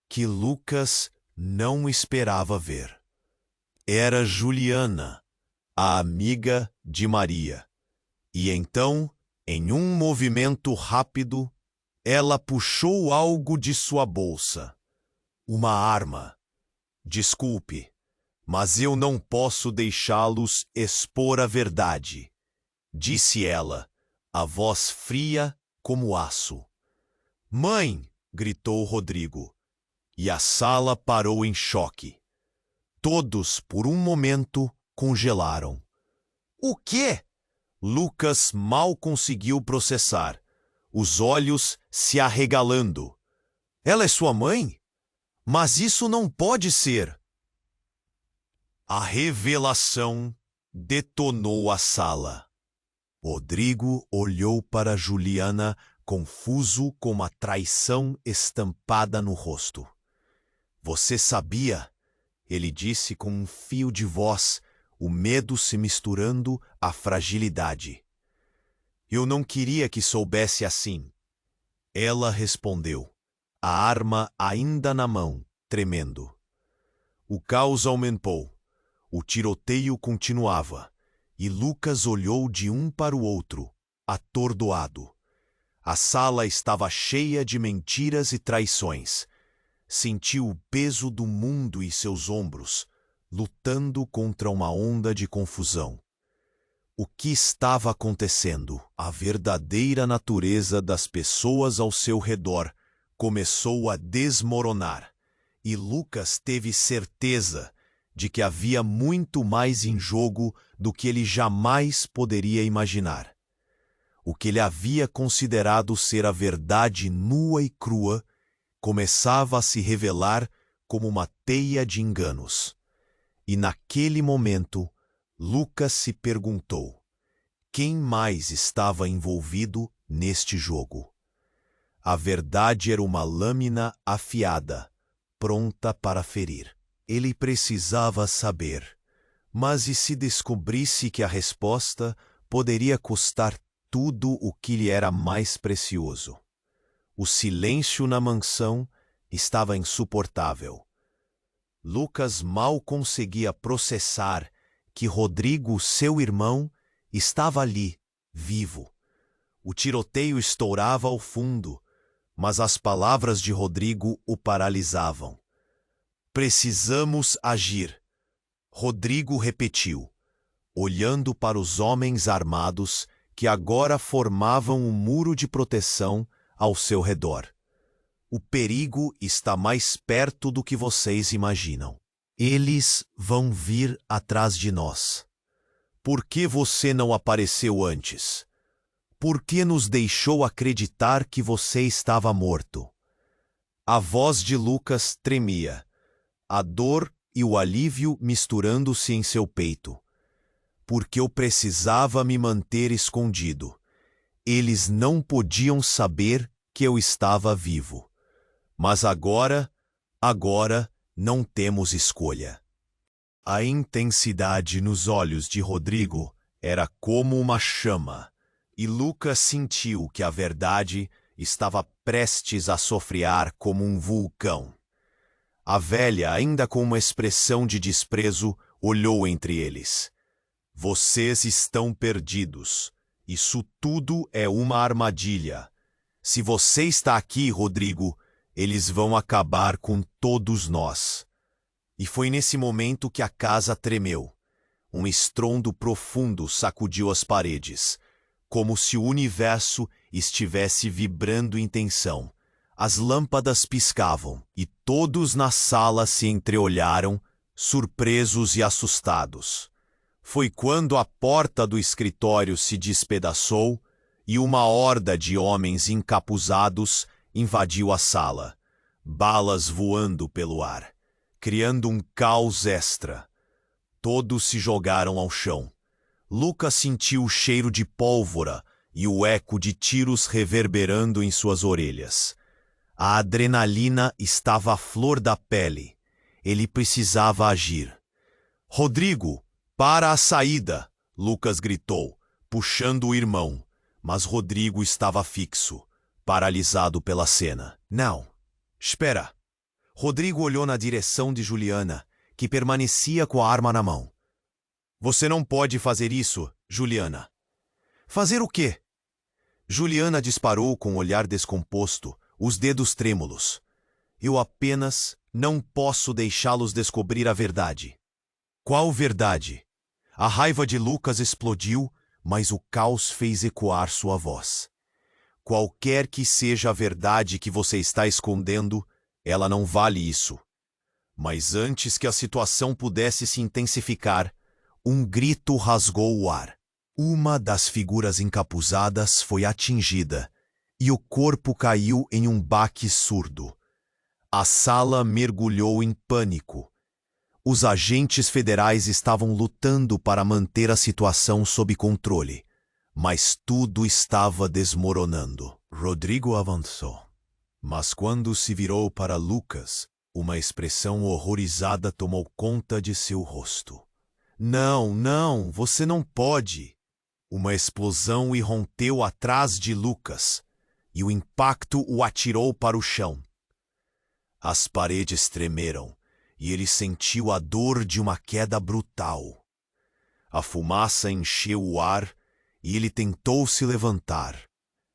que Lucas não esperava ver. Era Juliana, a amiga de Maria. E então, em um movimento rápido, ela puxou algo de sua bolsa. Uma arma. Desculpe, mas eu não posso deixá-los expor a verdade, disse ela, a voz fria como aço. Mãe! Gritou Rodrigo, e a sala parou em choque. Todos, por um momento, congelaram. O quê? Lucas mal conseguiu processar, os olhos se arregalando. Ela é sua mãe? Mas isso não pode ser. A revelação detonou a sala. Rodrigo olhou para Juliana, confuso com a traição estampada no rosto. Você sabia? Ele disse com um fio de voz, o medo se misturando à fragilidade. Eu não queria que soubesse assim. Ela respondeu, a arma ainda na mão, tremendo. O caos aumentou. O tiroteio continuava, e Lucas olhou de um para o outro, atordoado. A sala estava cheia de mentiras e traições. Sentiu o peso do mundo em seus ombros, lutando contra uma onda de confusão. O que estava acontecendo? A verdadeira natureza das pessoas ao seu redor começou a desmoronar, e Lucas teve certeza de que havia muito mais em jogo do que ele jamais poderia imaginar. O que ele havia considerado ser a verdade nua e crua começava a se revelar como uma teia de enganos. E naquele momento, Lucas se perguntou: quem mais estava envolvido neste jogo? A verdade era uma lâmina afiada, pronta para ferir. Ele precisava saber. Mas e se descobrisse que a resposta poderia custar tudo o que lhe era mais precioso? O silêncio na mansão estava insuportável. Lucas mal conseguia processar que Rodrigo, seu irmão, estava ali, vivo. O tiroteio estourava ao fundo, mas as palavras de Rodrigo o paralisavam. Precisamos agir. Rodrigo repetiu, olhando para os homens armados que agora formavam um muro de proteção ao seu redor. O perigo está mais perto do que vocês imaginam. Eles vão vir atrás de nós. Por que você não apareceu antes? Por que nos deixou acreditar que você estava morto? A voz de Lucas tremia, a dor e o alívio misturando-se em seu peito. Porque eu precisava me manter escondido. Eles não podiam saber que eu estava vivo. Mas agora não temos escolha. A intensidade nos olhos de Rodrigo era como uma chama, e Lucas sentiu que a verdade estava prestes a sofrear como um vulcão. A velha, ainda com uma expressão de desprezo, olhou entre eles. Vocês estão perdidos. Isso tudo é uma armadilha. Se você está aqui, Rodrigo, eles vão acabar com todos nós. E foi nesse momento que a casa tremeu. Um estrondo profundo sacudiu as paredes, como se o universo estivesse vibrando em tensão. As lâmpadas piscavam, e todos na sala se entreolharam, surpresos e assustados. Foi quando a porta do escritório se despedaçou e uma horda de homens encapuzados invadiu a sala, balas voando pelo ar, criando um caos extra. Todos se jogaram ao chão. Lucas sentiu o cheiro de pólvora e o eco de tiros reverberando em suas orelhas. A adrenalina estava à flor da pele. Ele precisava agir. Rodrigo, para a saída! Lucas gritou, puxando o irmão, mas Rodrigo estava fixo, paralisado pela cena. Não, espera. Rodrigo olhou na direção de Juliana, que permanecia com a arma na mão. Você não pode fazer isso, Juliana. Fazer o quê? Juliana disparou com um olhar descomposto, os dedos trêmulos. Eu apenas não posso deixá-los descobrir a verdade. Qual verdade? A raiva de Lucas explodiu, mas o caos fez ecoar sua voz. Qualquer que seja a verdade que você está escondendo, ela não vale isso. Mas antes que a situação pudesse se intensificar, um grito rasgou o ar. Uma das figuras encapuzadas foi atingida, e o corpo caiu em um baque surdo. A sala mergulhou em pânico. Os agentes federais estavam lutando para manter a situação sob controle, mas tudo estava desmoronando. Rodrigo avançou, mas quando se virou para Lucas, uma expressão horrorizada tomou conta de seu rosto. Não, você não pode! Uma explosão irrompeu atrás de Lucas, e o impacto o atirou para o chão. As paredes tremeram, e ele sentiu a dor de uma queda brutal. A fumaça encheu o ar, e ele tentou se levantar,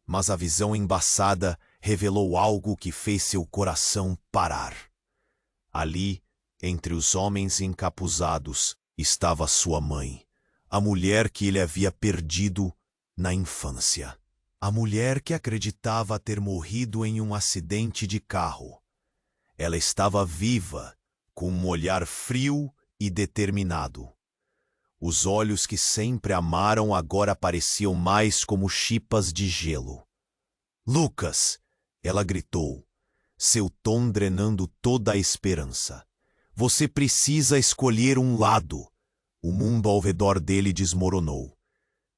mas a visão embaçada revelou algo que fez seu coração parar. Ali, entre os homens encapuzados, estava sua mãe, a mulher que ele havia perdido na infância. A mulher que acreditava ter morrido em um acidente de carro. Ela estava viva, com um olhar frio e determinado. Os olhos que sempre amaram agora pareciam mais como chipas de gelo. Lucas! Ela gritou, seu tom drenando toda a esperança. Você precisa escolher um lado. O mundo ao redor dele desmoronou.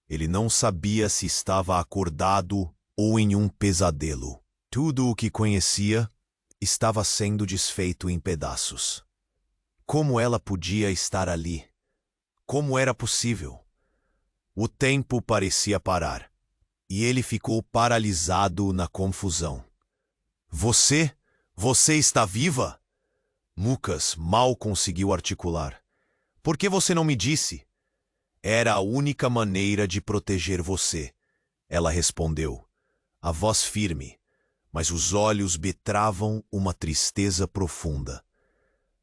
Ele não sabia se estava acordado ou em um pesadelo. Tudo o que conhecia estava sendo desfeito em pedaços. Como ela podia estar ali? Como era possível? O tempo parecia parar, e ele ficou paralisado na confusão. Você está viva? Lucas mal conseguiu articular. Por que você não me disse? Era a única maneira de proteger você, ela respondeu, a voz firme, mas os olhos betravam uma tristeza profunda.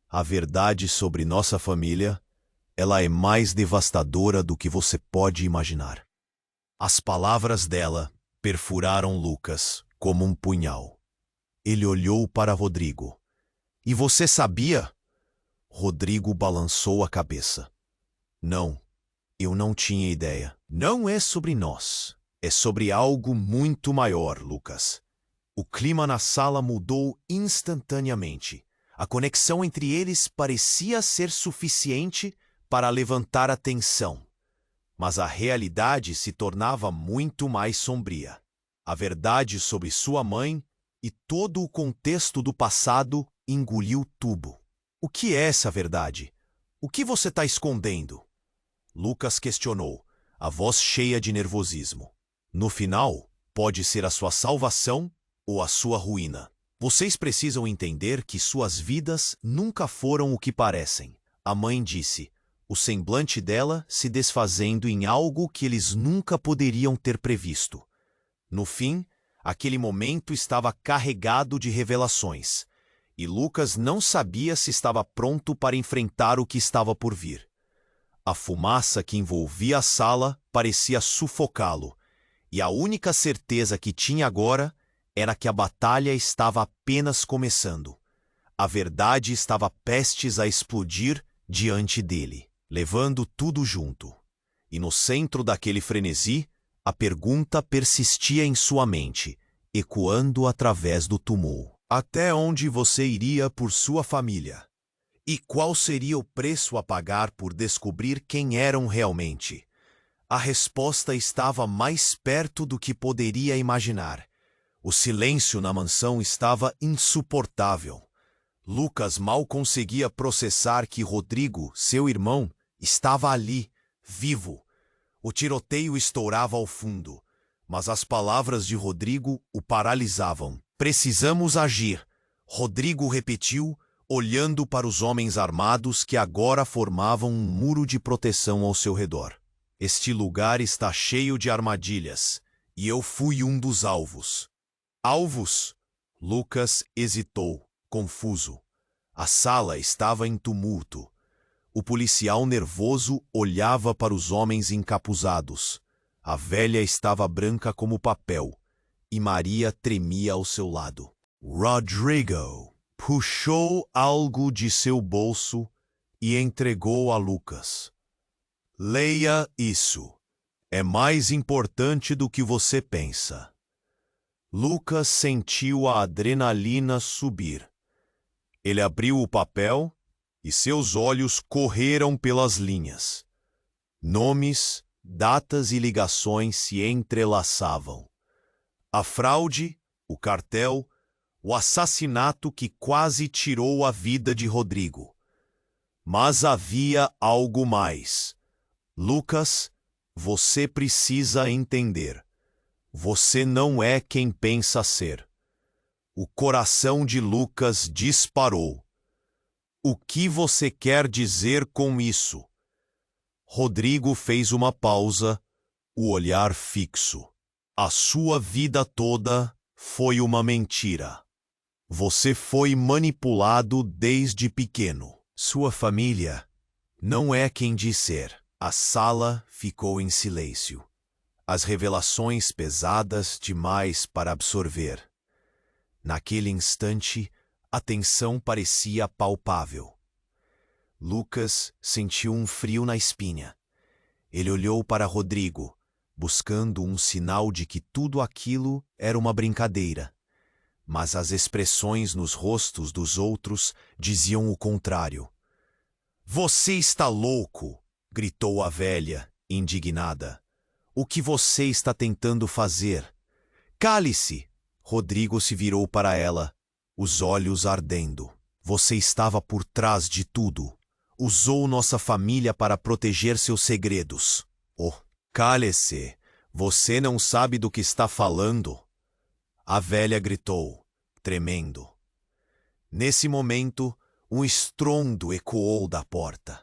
A verdade sobre nossa família, ela é mais devastadora do que você pode imaginar. As palavras dela perfuraram Lucas como um punhal. Ele olhou para Rodrigo. E você sabia? Rodrigo balançou a cabeça. Não, eu não tinha ideia. Não é sobre nós. É sobre algo muito maior, Lucas. O clima na sala mudou instantaneamente. A conexão entre eles parecia ser suficiente para levantar a tensão. Mas a realidade se tornava muito mais sombria. A verdade sobre sua mãe e todo o contexto do passado engoliu tubo. O que é essa verdade? O que você está escondendo? Lucas questionou, a voz cheia de nervosismo. No final, pode ser a sua salvação ou a sua ruína. Vocês precisam entender que suas vidas nunca foram o que parecem. A mãe disse, o semblante dela se desfazendo em algo que eles nunca poderiam ter previsto. No fim, aquele momento estava carregado de revelações, e Lucas não sabia se estava pronto para enfrentar o que estava por vir. A fumaça que envolvia a sala parecia sufocá-lo, e a única certeza que tinha agora era que a batalha estava apenas começando. A verdade estava prestes a explodir diante dele, levando tudo junto. E no centro daquele frenesi, a pergunta persistia em sua mente, ecoando através do tumulto. Até onde você iria por sua família? E qual seria o preço a pagar por descobrir quem eram realmente? A resposta estava mais perto do que poderia imaginar. O silêncio na mansão estava insuportável. Lucas mal conseguia processar que Rodrigo, seu irmão, estava ali, vivo. O tiroteio estourava ao fundo, mas as palavras de Rodrigo o paralisavam. Precisamos agir, Rodrigo repetiu, olhando para os homens armados que agora formavam um muro de proteção ao seu redor. Este lugar está cheio de armadilhas, e eu fui um dos alvos. Alvos? Lucas hesitou, confuso. A sala estava em tumulto. O policial nervoso olhava para os homens encapuzados. A velha estava branca como papel, e Maria tremia ao seu lado. Rodrigo puxou algo de seu bolso e entregou a Lucas. Leia isso. É mais importante do que você pensa. Lucas sentiu a adrenalina subir. Ele abriu o papel e seus olhos correram pelas linhas. Nomes, datas e ligações se entrelaçavam. A fraude, o cartel, o assassinato que quase tirou a vida de Rodrigo. Mas havia algo mais. Lucas, você precisa entender. Você não é quem pensa ser. O coração de Lucas disparou. O que você quer dizer com isso? Rodrigo fez uma pausa, o olhar fixo. A sua vida toda foi uma mentira. Você foi manipulado desde pequeno. Sua família não é quem diz ser. A sala ficou em silêncio. As revelações pesadas demais para absorver. Naquele instante, a tensão parecia palpável. Lucas sentiu um frio na espinha. Ele olhou para Rodrigo, buscando um sinal de que tudo aquilo era uma brincadeira. Mas as expressões nos rostos dos outros diziam o contrário. Você está louco! Gritou a velha, indignada. O que você está tentando fazer? Cale-se! Rodrigo se virou para ela, os olhos ardendo. Você estava por trás de tudo. Usou nossa família para proteger seus segredos. Oh, cale-se. Você não sabe do que está falando. A velha gritou, tremendo. Nesse momento, um estrondo ecoou da porta.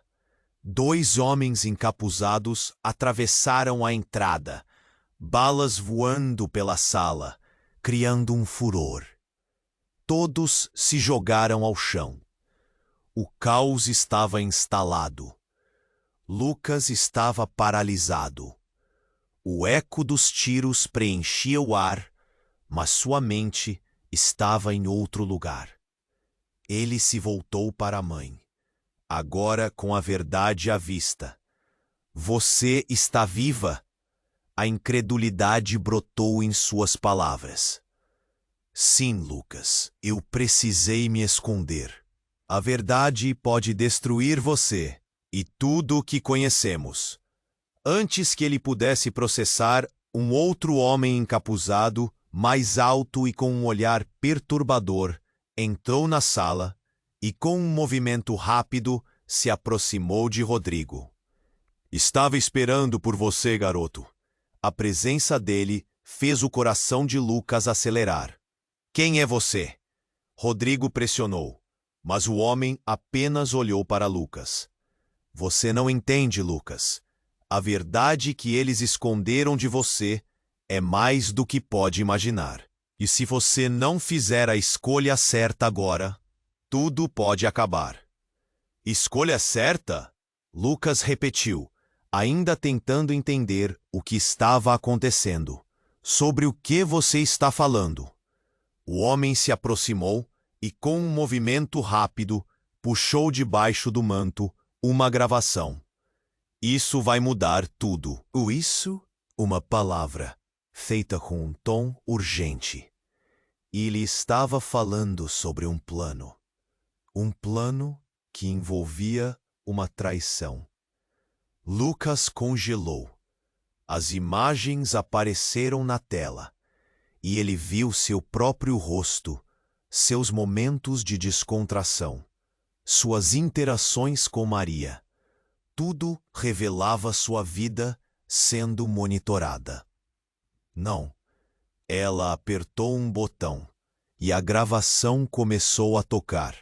2 homens encapuzados atravessaram a entrada, balas voando pela sala, criando um furor. Todos se jogaram ao chão. O caos estava instalado. Lucas estava paralisado. O eco dos tiros preenchia o ar, mas sua mente estava em outro lugar. Ele se voltou para a mãe, agora com a verdade à vista. Você está viva? A incredulidade brotou em suas palavras. Sim, Lucas, eu precisei me esconder. A verdade pode destruir você e tudo o que conhecemos. Antes que ele pudesse processar, um outro homem encapuzado, mais alto e com um olhar perturbador, entrou na sala e, com um movimento rápido, se aproximou de Rodrigo. Estava esperando por você, garoto. A presença dele fez o coração de Lucas acelerar. Quem é você? Rodrigo pressionou, mas o homem apenas olhou para Lucas. Você não entende, Lucas. A verdade que eles esconderam de você é mais do que pode imaginar. E se você não fizer a escolha certa agora, tudo pode acabar. Escolha certa? Lucas repetiu, ainda tentando entender o que estava acontecendo. Sobre o que você está falando? O homem se aproximou e, com um movimento rápido, puxou debaixo do manto uma gravação. Isso vai mudar tudo. O isso? Uma palavra, feita com um tom urgente. Ele estava falando sobre um plano. Um plano que envolvia uma traição. Lucas congelou. As imagens apareceram na tela, e ele viu seu próprio rosto, seus momentos de descontração, suas interações com Maria. Tudo revelava sua vida sendo monitorada. Não. Ela apertou um botão e a gravação começou a tocar.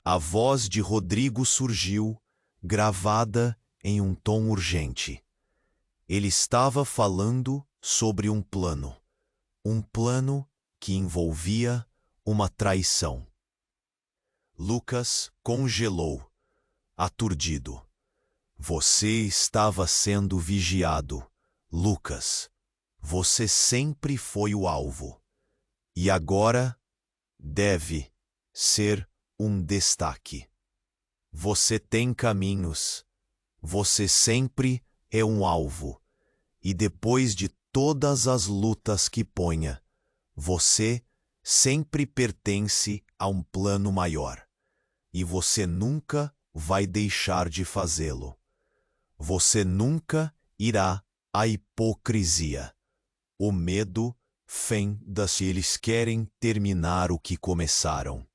A voz de Rodrigo surgiu, gravada em um tom urgente. Ele estava falando sobre um plano que envolvia uma traição. Lucas congelou, aturdido. Você estava sendo vigiado, Lucas. Você sempre foi o alvo. E agora deve ser um destaque. Você tem caminhos. Você sempre é um alvo. E depois de todas as lutas que ponha, você sempre pertence a um plano maior. E você nunca vai deixar de fazê-lo. Você nunca irá à hipocrisia. O medo fenda-se. Eles querem terminar o que começaram.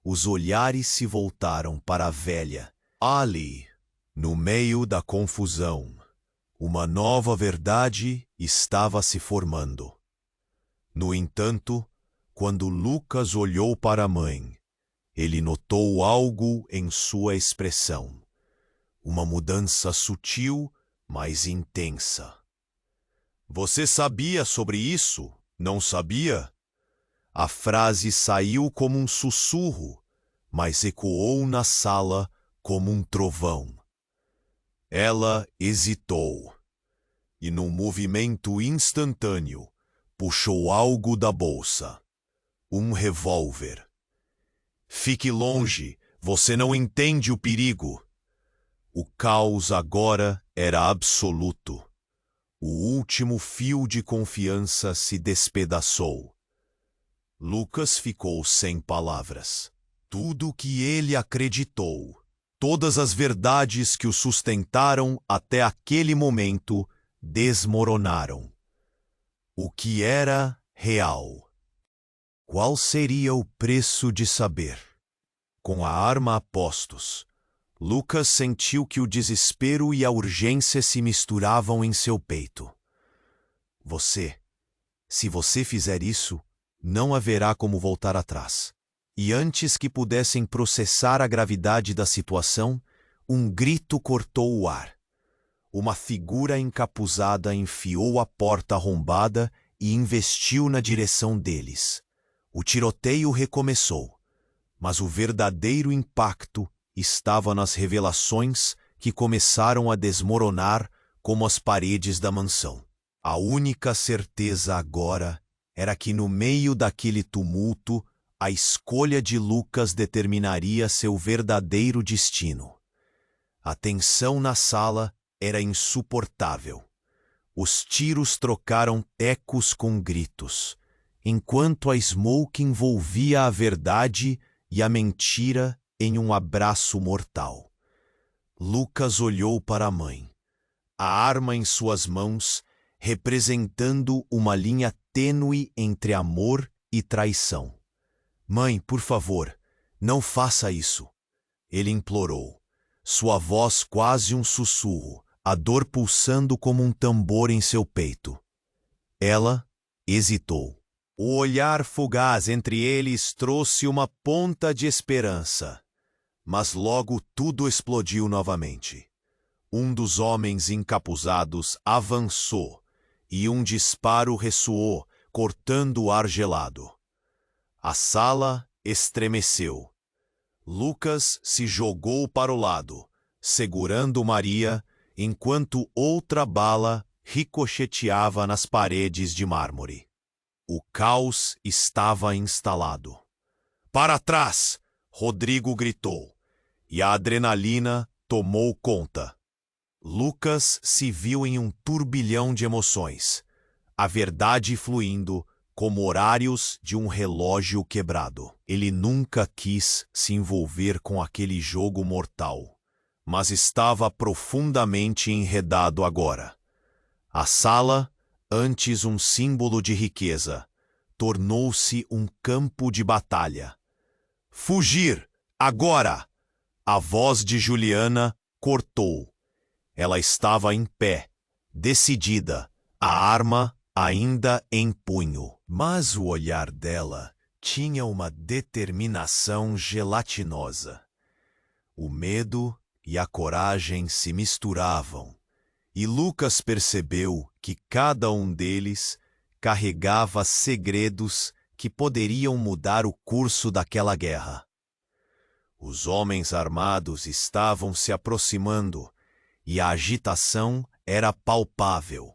Os olhares se voltaram para a velha. Ali, no meio da confusão, uma nova verdade estava se formando. No entanto, quando Lucas olhou para a mãe, ele notou algo em sua expressão. Uma mudança sutil, mas intensa. Você sabia sobre isso? Não sabia? A frase saiu como um sussurro, mas ecoou na sala como um trovão. Ela hesitou, e num movimento instantâneo, puxou algo da bolsa. Um revólver. Fique longe, você não entende o perigo. O caos agora era absoluto. O último fio de confiança se despedaçou. Lucas ficou sem palavras. Tudo o que ele acreditou, todas as verdades que o sustentaram até aquele momento, desmoronaram. O que era real Qual seria o preço de saber? Com a arma a postos, Lucas sentiu que o desespero e a urgência se misturavam em seu peito. Se você fizer isso, não haverá como voltar atrás. E antes que pudessem processar a gravidade da situação, um grito cortou o ar. Uma figura encapuzada enfiou a porta arrombada e investiu na direção deles. O tiroteio recomeçou, mas o verdadeiro impacto estava nas revelações que começaram a desmoronar como as paredes da mansão. A única certeza agora era que no meio daquele tumulto, a escolha de Lucas determinaria seu verdadeiro destino. A tensão na sala era insuportável. Os tiros trocaram ecos com gritos, enquanto a Smoke envolvia a verdade e a mentira em um abraço mortal. Lucas olhou para a mãe, a arma em suas mãos, representando uma linha tênue entre amor e traição. Mãe, por favor, não faça isso, ele implorou, sua voz quase um sussurro, a dor pulsando como um tambor em seu peito. Ela hesitou. O olhar fugaz entre eles trouxe uma ponta de esperança, mas logo tudo explodiu novamente. Um dos homens encapuzados avançou e um disparo ressoou, cortando o ar gelado. A sala estremeceu. Lucas se jogou para o lado, segurando Maria, enquanto outra bala ricocheteava nas paredes de mármore. O caos estava instalado. Para trás! Rodrigo gritou, e a adrenalina tomou conta. Lucas se viu em um turbilhão de emoções, a verdade fluindo como horários de um relógio quebrado. Ele nunca quis se envolver com aquele jogo mortal, mas estava profundamente enredado agora. A sala, antes um símbolo de riqueza, tornou-se um campo de batalha. Fugir! Agora! A voz de Juliana cortou. Ela estava em pé, decidida, a arma ainda em punho. Mas o olhar dela tinha uma determinação gelatinosa. O medo e a coragem se misturavam, e Lucas percebeu que cada um deles carregava segredos que poderiam mudar o curso daquela guerra. Os homens armados estavam se aproximando e a agitação era palpável.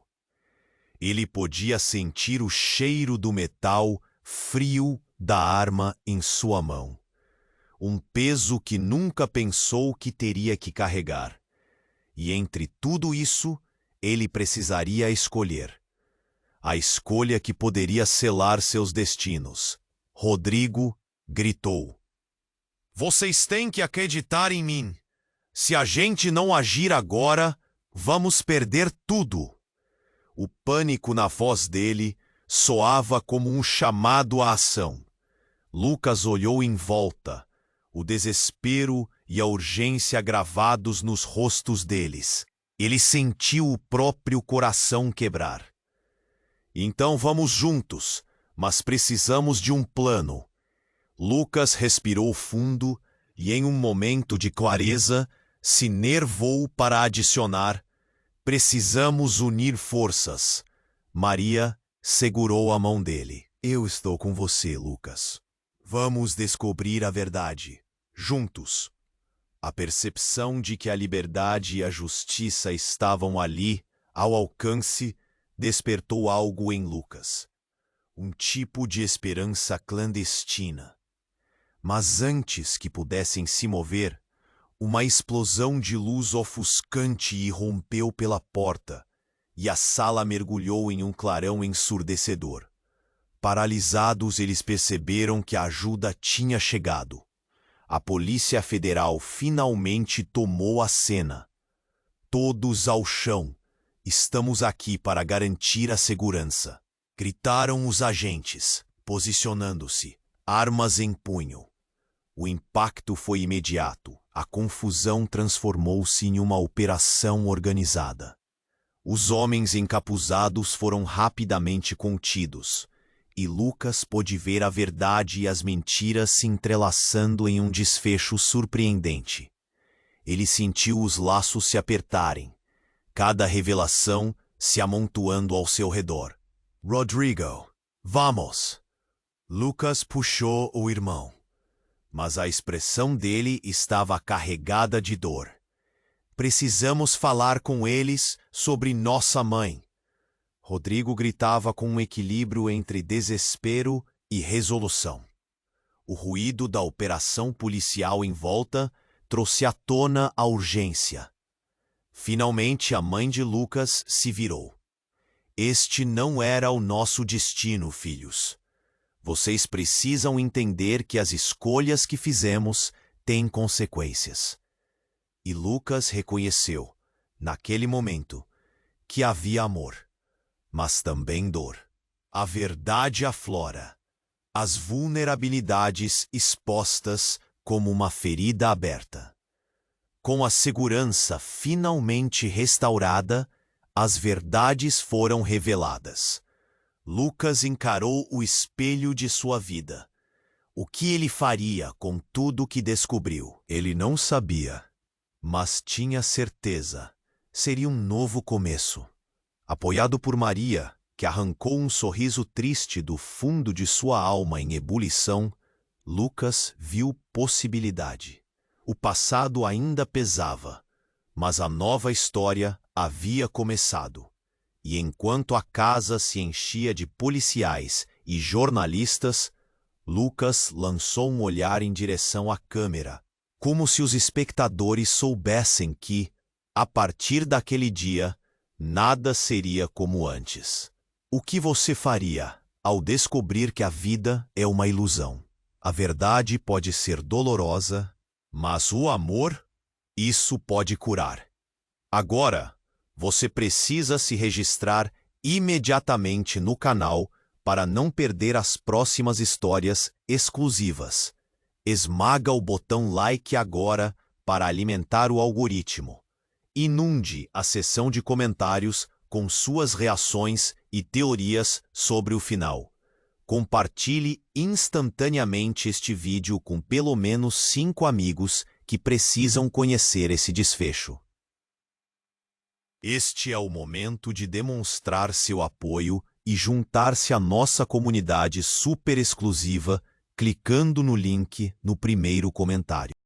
Ele podia sentir o cheiro do metal frio da arma em sua mão. Um peso que nunca pensou que teria que carregar. E entre tudo isso, ele precisaria escolher. A escolha que poderia selar seus destinos. Rodrigo gritou. Vocês têm que acreditar em mim. Se a gente não agir agora, vamos perder tudo. O pânico na voz dele soava como um chamado à ação. Lucas olhou em volta, o desespero e a urgência gravados nos rostos deles. Ele sentiu o próprio coração quebrar. Então vamos juntos, mas precisamos de um plano. Lucas respirou fundo e, em um momento de clareza, se nervou para adicionar: precisamos unir forças. Maria segurou a mão dele. Eu estou com você, Lucas. Vamos descobrir a verdade, juntos. A percepção de que a liberdade e a justiça estavam ali, ao alcance, despertou algo em Lucas. Um tipo de esperança clandestina. Mas antes que pudessem se mover, uma explosão de luz ofuscante irrompeu pela porta, e a sala mergulhou em um clarão ensurdecedor. Paralisados, eles perceberam que a ajuda tinha chegado. A Polícia Federal finalmente tomou a cena. Todos ao chão. Estamos aqui para garantir a segurança, gritaram os agentes. posicionando-se, armas em punho. O impacto foi imediato. A confusão transformou-se em uma operação organizada. Os homens encapuzados foram rapidamente contidos, e Lucas pôde ver a verdade e as mentiras se entrelaçando em um desfecho surpreendente. Ele sentiu os laços se apertarem, cada revelação se amontoando ao seu redor. Rodrigo, vamos! Lucas puxou o irmão, mas a expressão dele estava carregada de dor. Precisamos falar com eles sobre nossa mãe. Rodrigo gritava com um equilíbrio entre desespero e resolução. O ruído da operação policial em volta trouxe à tona a urgência. Finalmente a mãe de Lucas se virou. Este não era o nosso destino, filhos. Vocês precisam entender que as escolhas que fizemos têm consequências. E Lucas reconheceu, naquele momento, que havia amor, mas também dor. A verdade aflora, as vulnerabilidades expostas como uma ferida aberta. Com a segurança finalmente restaurada, as verdades foram reveladas. Lucas encarou o espelho de sua vida. O que ele faria com tudo que descobriu? Ele não sabia, mas tinha certeza. Seria um novo começo. Apoiado por Maria, que arrancou um sorriso triste do fundo de sua alma em ebulição, Lucas viu possibilidade. O passado ainda pesava, mas a nova história havia começado. E enquanto a casa se enchia de policiais e jornalistas, Lucas lançou um olhar em direção à câmera, como se os espectadores soubessem que, a partir daquele dia, nada seria como antes. O que você faria ao descobrir que a vida é uma ilusão? A verdade pode ser dolorosa, mas o amor, isso pode curar. Agora, você precisa se registrar imediatamente no canal para não perder as próximas histórias exclusivas. Esmaga o botão like agora para alimentar o algoritmo. Inunde a seção de comentários com suas reações e teorias sobre o final. Compartilhe instantaneamente este vídeo com pelo menos 5 amigos que precisam conhecer esse desfecho. Este é o momento de demonstrar seu apoio e juntar-se à nossa comunidade super exclusiva clicando no link no primeiro comentário.